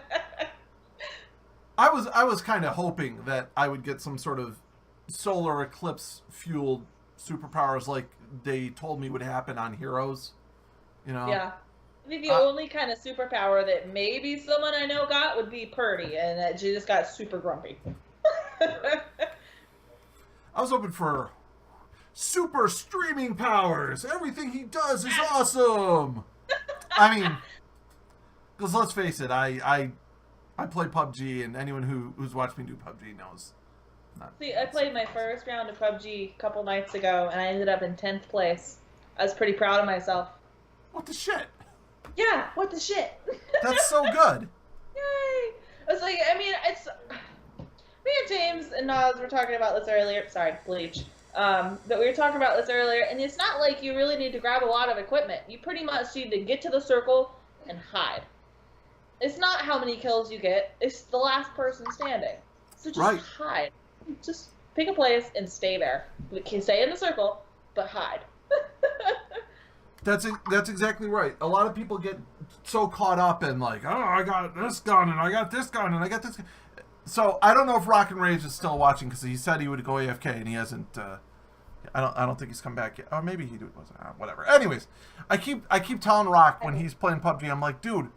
I was kind of hoping that I would get some sort of solar eclipse fueled superpowers like they told me would happen on Heroes, you know? Yeah. I think the only kind of superpower that maybe someone I know got would be Purdy, and that she just got super grumpy. I was hoping for super streaming powers. Everything he does is awesome. I mean, because let's face it, I play PUBG, and anyone who's watched me do PUBG knows. See, I played my first round of PUBG a couple nights ago, and I ended up in 10th place. I was pretty proud of myself. What the shit? Yeah, what the shit? That's so good. Yay! I was like, I mean, it's... Me and James and Nas were talking about this earlier. Sorry, Bleach. But we were talking about this earlier, and it's not like you really need to grab a lot of equipment. You pretty much need to get to the circle and hide. It's not how many kills you get. It's the last person standing. So just hide. Just pick a place and stay there. You can stay in the circle, but hide. That's exactly right. A lot of people get so caught up in like, oh, I got this gun and I got this gun and I got this gun. So I don't know if Rock and Rage is still watching because he said he would go AFK and he hasn't. I don't think he's come back yet. Or maybe he wasn't. Whatever. Anyways, I keep telling Rock when he's playing PUBG, I'm like, dude,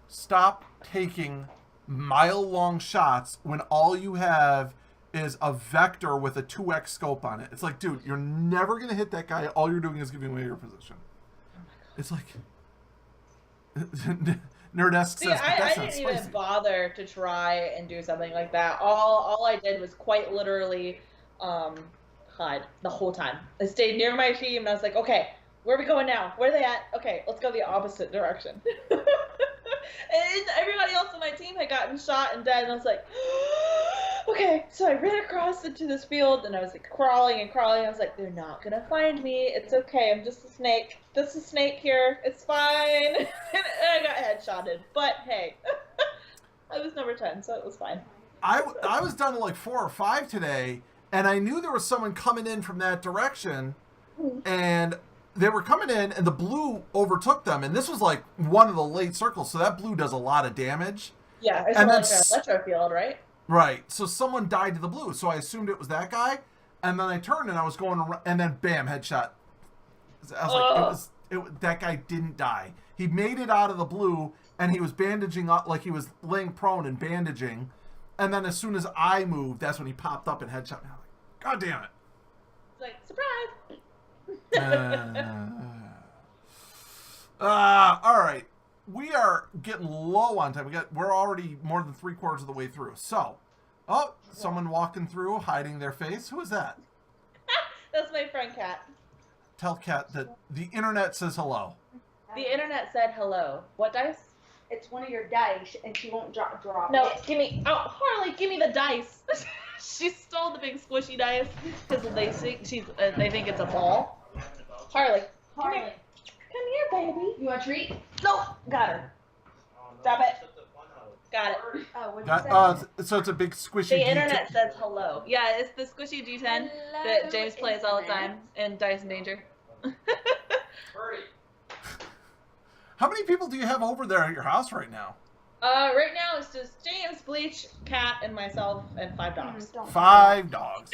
stop taking mile-long shots when all you have is a vector with a 2x scope on it. It's like, dude, you're never gonna hit that guy. All you're doing is giving away your position. It's like Nerdesk says, I didn't even bother to try and do something like that. All I did was quite literally hide the whole time. I stayed near my team, and I was like, okay, where are we going now? Where are they at? Okay, let's go the opposite direction. And everybody else on my team had gotten shot and dead, and I was like, okay. So I ran across into this field, and I was like crawling and crawling. I was like, they're not gonna find me. It's okay. I'm just a snake. Just a snake here. It's fine. And I got headshotted. But hey, I was number 10, so it was fine. I was down to like 4 or 5 today, and I knew there was someone coming in from that direction, and they were coming in, and the blue overtook them, and this was like one of the late circles, so that blue does a lot of damage. Yeah, it's like an electro field, right? Right. So someone died to the blue, so I assumed it was that guy, and then I turned and I was going around, and then bam, headshot. I was like, that guy didn't die. He made it out of the blue, and he was bandaging up, like he was laying prone and bandaging, and then as soon as I moved, that's when he popped up and headshot me. I'm like, God damn it. It's like, surprise! All right. We are getting low on time. We're already more than 3/4 of the way through. So, someone walking through, hiding their face. Who is that? That's my friend Kat. Tell Kat that the internet says hello. The internet said hello. What dice? It's one of your dice, and she won't drop No, it. give me. Oh, Harley, give me the dice. She stole the big squishy dice because they think it's a ball. Harley, come here, baby. You want a treat? No, got her. Stop it. Got it. Oh, what'd you say? So it's a big squishy. The internet says hello. Yeah, it's the squishy D10 that James plays all the time in Dice in Danger. How many people do you have over there at your house right now? Right now it's just James, Bleach, Cat, and myself, and 5 dogs. Don't 5 dogs.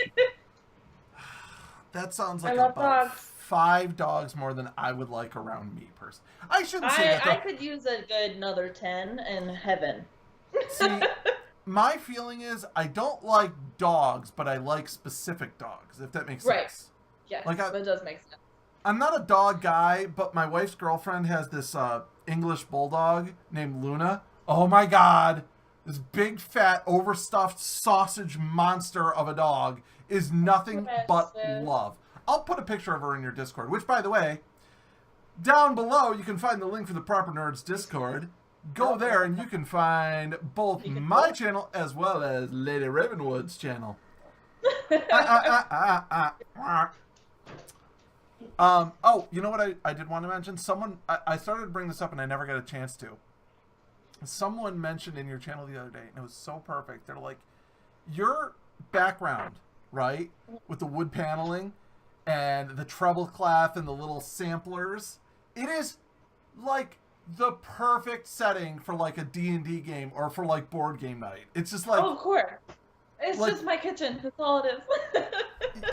That sounds like I love about dogs. 5 dogs more than I would like around me, personally. I shouldn't say that, though. I could use a good another 10 in heaven. See, my feeling is I don't like dogs, but I like specific dogs, if that makes Right. sense. Yes, Like that does make sense. I'm not a dog guy, but my wife's girlfriend has this English bulldog named Luna. Oh my god. This big, fat, overstuffed sausage monster of a dog is nothing but love. I'll put a picture of her in your Discord, which, by the way, down below you can find the link for the Proper Nerds Discord. Go there and you can find both my channel as well as Lady Ravenwood's channel. Oh, you know what I did want to mention? I started to bring this up and I never got a chance to. Someone mentioned in your channel the other day, and it was so perfect. They're like, your background, right, with the wood paneling and the treble cloth and the little samplers, it is like the perfect setting for like a D&D game or for like board game night. It's just like, oh, of course. It's like, just my kitchen. That's all it is.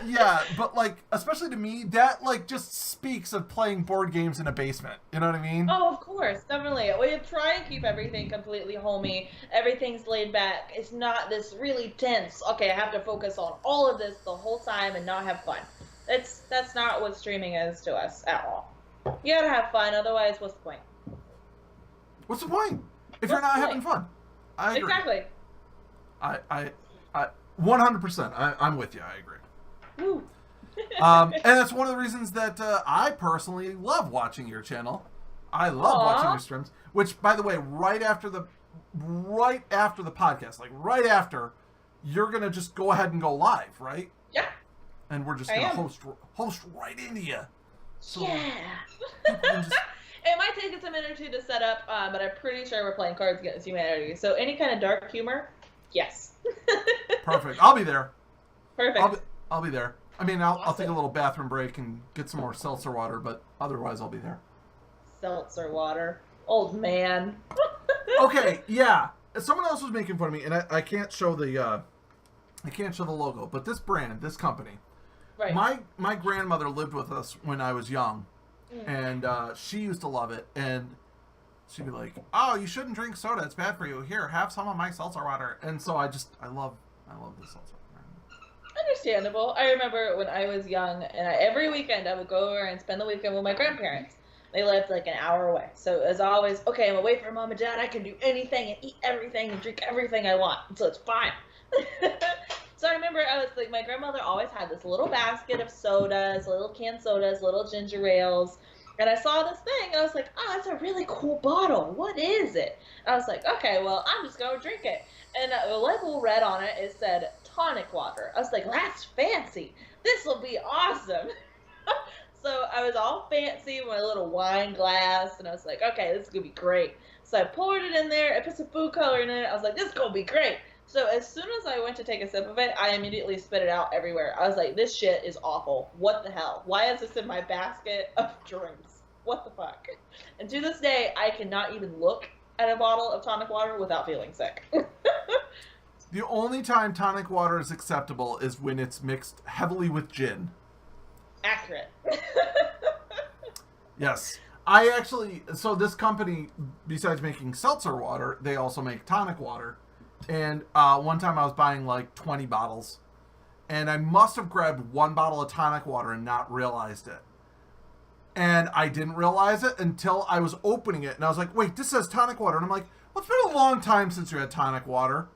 yeah, but like, especially to me, that like just speaks of playing board games in a basement. You know what I mean? Oh, of course, definitely. We try and keep everything completely homey. Everything's laid back. It's not this really tense. Okay, I have to focus on all of this the whole time and not have fun. That's not what streaming is to us at all. You gotta have fun, otherwise, what's the point? What's the point if you're not having fun? I agree. Exactly. I 100%. I'm with you. I agree. Woo. And that's one of the reasons that I personally love watching your channel. I love watching your streams. Which, by the way, right after the podcast, like right after, you're gonna just go ahead and go live, right? Yeah. And we're just gonna host right into you. So yeah. It might take us a minute or two to set up, but I'm pretty sure we're playing Cards Against Humanity. So any kind of dark humor, yes. Perfect. I'll be there. Perfect. I'll be there. I mean, I'll take a little bathroom break and get some more seltzer water, but otherwise I'll be there. Seltzer water. Old man. Okay, yeah. Someone else was making fun of me, and I can't show the logo, but this brand, this company. Right. My grandmother lived with us when I was young, and she used to love it, and she'd be like, "Oh, you shouldn't drink soda; it's bad for you. Here, have some of my seltzer water." And so I love the seltzer. Understandable. I remember when I was young, and every weekend I would go over and spend the weekend with my grandparents. They lived like an hour away, so as always, okay, I'm away from mom and dad. I can do anything and eat everything and drink everything I want, so it's fine. So I remember I was like, my grandmother always had this little basket of sodas, little canned sodas, little ginger ales, and I saw this thing, and I was like, oh, that's a really cool bottle. What is it? And I was like, okay, well, I'm just gonna drink it. And the label read on it, it said tonic water. I was like, that's fancy. This will be awesome. So I was all fancy with my little wine glass, and I was like, okay, this is gonna be great. So I poured it in there, I put some food coloring in it, I was like, this is gonna be great. So as soon as I went to take a sip of it, I immediately spit it out everywhere. I was like, this shit is awful. What the hell? Why is this in my basket of drinks? What the fuck? And to this day, I cannot even look at a bottle of tonic water without feeling sick. The only time tonic water is acceptable is when it's mixed heavily with gin. Accurate. Yes. So this company, besides making seltzer water, they also make tonic water. And one time I was buying like 20 bottles, and I must have grabbed one bottle of tonic water and not realized it. And I didn't realize it until I was opening it, and I was like, wait, this says tonic water. And I'm like, well, it's been a long time since you had tonic water.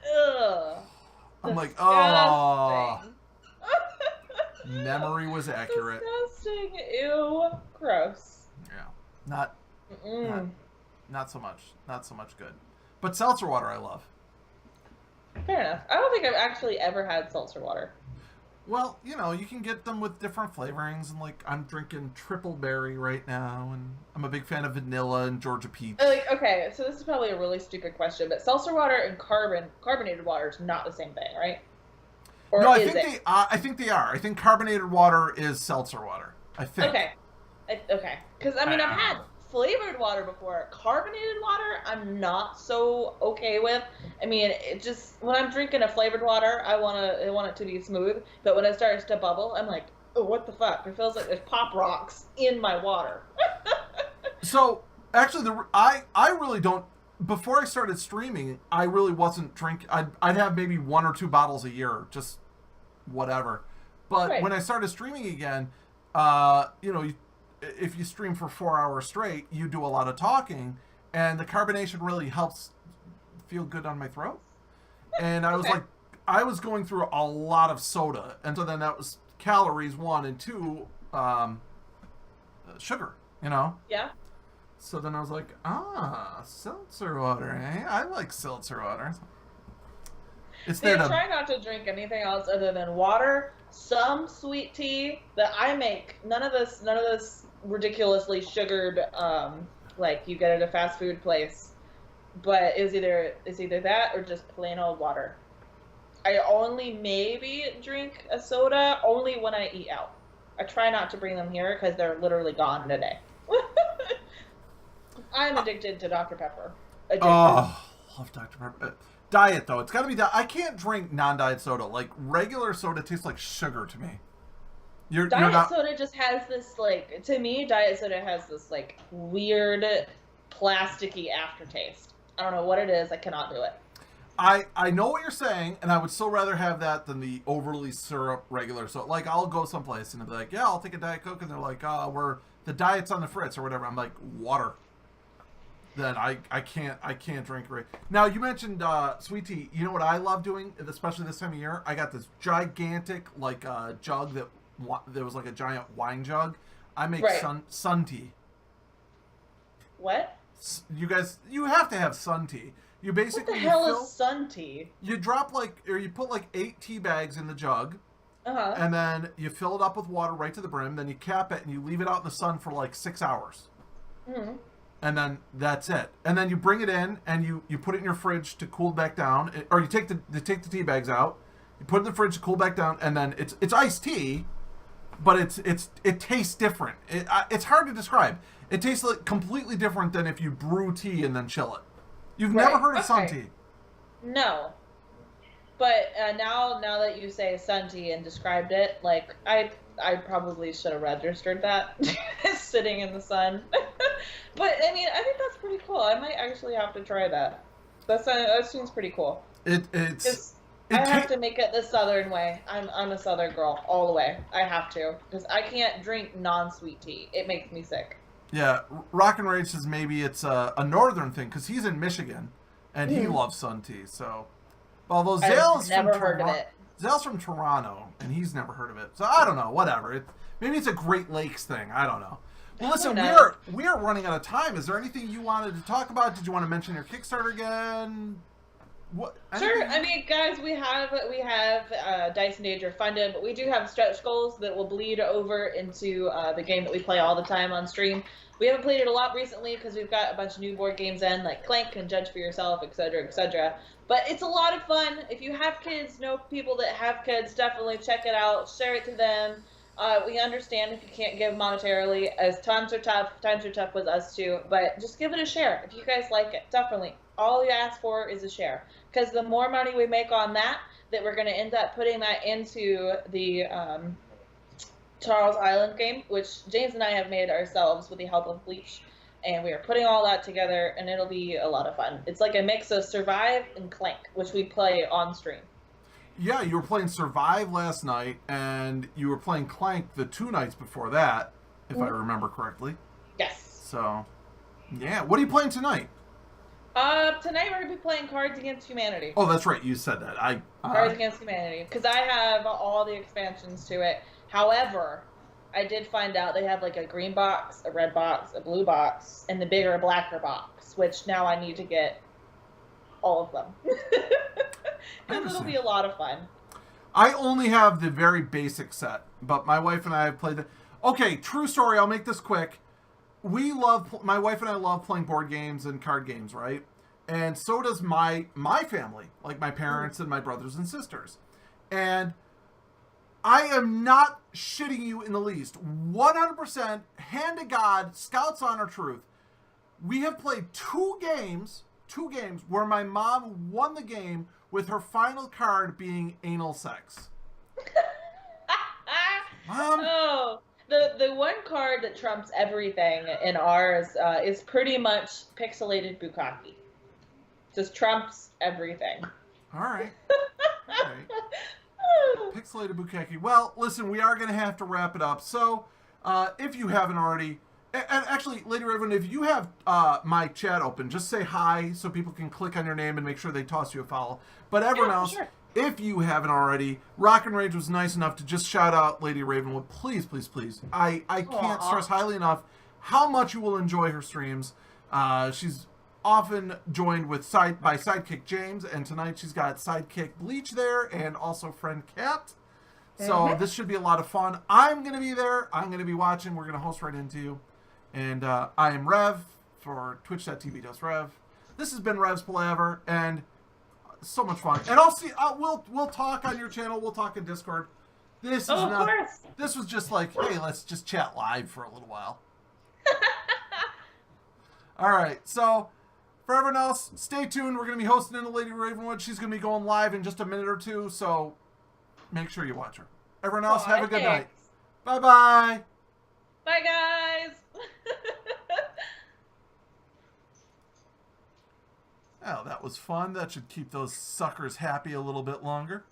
Ugh. I'm like, Disgusting. oh. Memory was accurate. Disgusting. Ew. Gross. Yeah. Not so much. Not so much good. But seltzer water I love. Fair enough. I don't think I've actually ever had seltzer water. Well, you know, you can get them with different flavorings, and like I'm drinking triple berry right now, and I'm a big fan of vanilla and Georgia peach. Like, okay, so this is probably a really stupid question, but seltzer water and carbonated water is not the same thing, right? Or no, I think they are. I think carbonated water is seltzer water. I think. Okay. Okay. Because, I mean, I've had flavored water before. Carbonated water, I'm not so okay with. I mean, it just when I'm drinking a flavored water, I want it to be smooth. But when it starts to bubble, I'm like, oh, what the fuck? It feels like there's pop rocks in my water. So actually, I really don't. Before I started streaming, I really wasn't drinking. I'd have maybe 1 or 2 bottles a year, just whatever. But Right. when I started streaming again, if you stream for 4 hours straight, you do a lot of talking, and the carbonation really helps feel good on my throat. And I was Okay. like, I was going through a lot of soda, and so then that was calories 1 and 2, sugar. Yeah. So then I was like, seltzer water, eh? I like seltzer water. It's See, there I to... try not to drink anything else other than water, some sweet tea that I make. None of this ridiculously sugared, like you get at a fast food place. But it's either that or just plain old water. I only maybe drink a soda only when I eat out. I try not to bring them here because they're literally gone today. I'm addicted to Dr. Pepper. Addicted. Oh, love Dr. Pepper. Diet, though. It's got to be diet. I can't drink non-diet soda. Like, regular soda tastes like sugar to me. You're Diet not... soda just has this, like, to me, diet soda has this, like, weird, plasticky aftertaste. I don't know what it is. I cannot do it. I know what you're saying, and I would still rather have that than the overly syrup regular. So, like, I'll go someplace and they'll be like, yeah, I'll take a Diet Coke. And they're like, the diet's on the fritz or whatever. I'm like, water. Then I can't drink right now. You mentioned sweet tea. You know what I love doing, especially this time of year? I got this gigantic jug that was like a giant wine jug. I make Right. sun tea. What? You guys, you have to have sun tea. You What basically the hell is sun tea? you drop you put 8 tea bags in the jug, Uh-huh. and then you fill it up with water right to the brim. Then you cap it and you leave it out in the sun for 6 hours. Mm-hmm. And then that's it. And then you bring it in and you put it in your fridge to cool back down. Or you take the tea bags out, you put it in the fridge to cool back down, and then it's iced tea, but it tastes different. It's hard to describe. It tastes completely different than if you brew tea and then chill it. You've Right, never heard of sun okay. tea? No. But now that you say sun tea and described it, I probably should have registered that sitting in the sun. But I mean, I think that's pretty cool. I might actually have to try that. That seems pretty cool. It's I have to make it the Southern way. I'm a Southern girl all the way. I have to because I can't drink non-sweet tea. It makes me sick. Yeah, Rock and Rage says maybe it's a northern thing because he's in Michigan and he loves sun tea. So, although Zale's I've never heard of it. Zale's from Toronto and he's never heard of it. So I don't know. Whatever. Maybe it's a Great Lakes thing. I don't know. Well, listen, we are running out of time. Is there anything you wanted to talk about? Did you want to mention your Kickstarter again? What? Sure. I mean, guys, we have Dice and Danger funded, but we do have stretch goals that will bleed over into the game that we play all the time on stream. We haven't played it a lot recently because we've got a bunch of new board games in, like Clank and Judge for Yourself, etc., etc. But it's a lot of fun. If you have kids, know people that have kids, definitely check it out. Share it to them. We understand if you can't give monetarily, as times are tough. Times are tough with us too. But just give it a share if you guys like it. Definitely. All you ask for is a share. Because the more money we make on that we're going to end up putting that into the Charles Island game, which James and I have made ourselves with the help of Bleach. And we are putting all that together, and it'll be a lot of fun. It's like a mix of Survive and Clank, which we play on stream. Yeah, you were playing Survive last night, and you were playing Clank the 2 nights before that, if I remember correctly. Yes. So, yeah. What are you playing tonight? Tonight we're going to be playing Cards Against Humanity. Oh, that's right. You said that. Cards Against Humanity. Because I have all the expansions to it. However, I did find out they have like a green box, a red box, a blue box, and the bigger, blacker box, which now I need to get all of them. Because it'll be a lot of fun. I only have the very basic set, but my wife and I have played the... Okay, true story. I'll make this quick. My wife and I love playing board games and card games, right? And so does my family, like my parents and my brothers and sisters. And I am not shitting you in the least. 100%, hand to God, Scout's honor truth. we have played two games where my mom won the game with her final card being anal sex. Mom? Oh, the one card that trumps everything in ours is pretty much pixelated bukkake. Just trumps everything. All right. All right. Pixelated bukkake. Well, listen, we are going to have to wrap it up. So, if you haven't already, and actually, Lady Raven, if you have my chat open, just say hi so people can click on your name and make sure they toss you a follow. But everyone else, sure. if you haven't already, Rock and Rage was nice enough to just shout out Lady Ravenwood. Please, please, please. I can't stress highly enough how much you will enjoy her streams. She's often joined with by sidekick James, and tonight she's got sidekick Bleach there, and also friend Kat. So this should be a lot of fun. I'm going to be there. I'm going to be watching. We're going to host right into you. And I am Rhev for twitch.tv/Rhev. This has been Rhev's Palaver, and so much fun. And we'll talk on your channel. We'll talk in Discord. This is of course. This was just like, hey, let's just chat live for a little while. All right, so for everyone else, stay tuned. We're going to be hosting in the Lady Ravenwood. She's going to be going live in just a minute or two, so make sure you watch her. Everyone else, have a good night. Bye-bye. Bye, guys. Oh, that was fun. That should keep those suckers happy a little bit longer.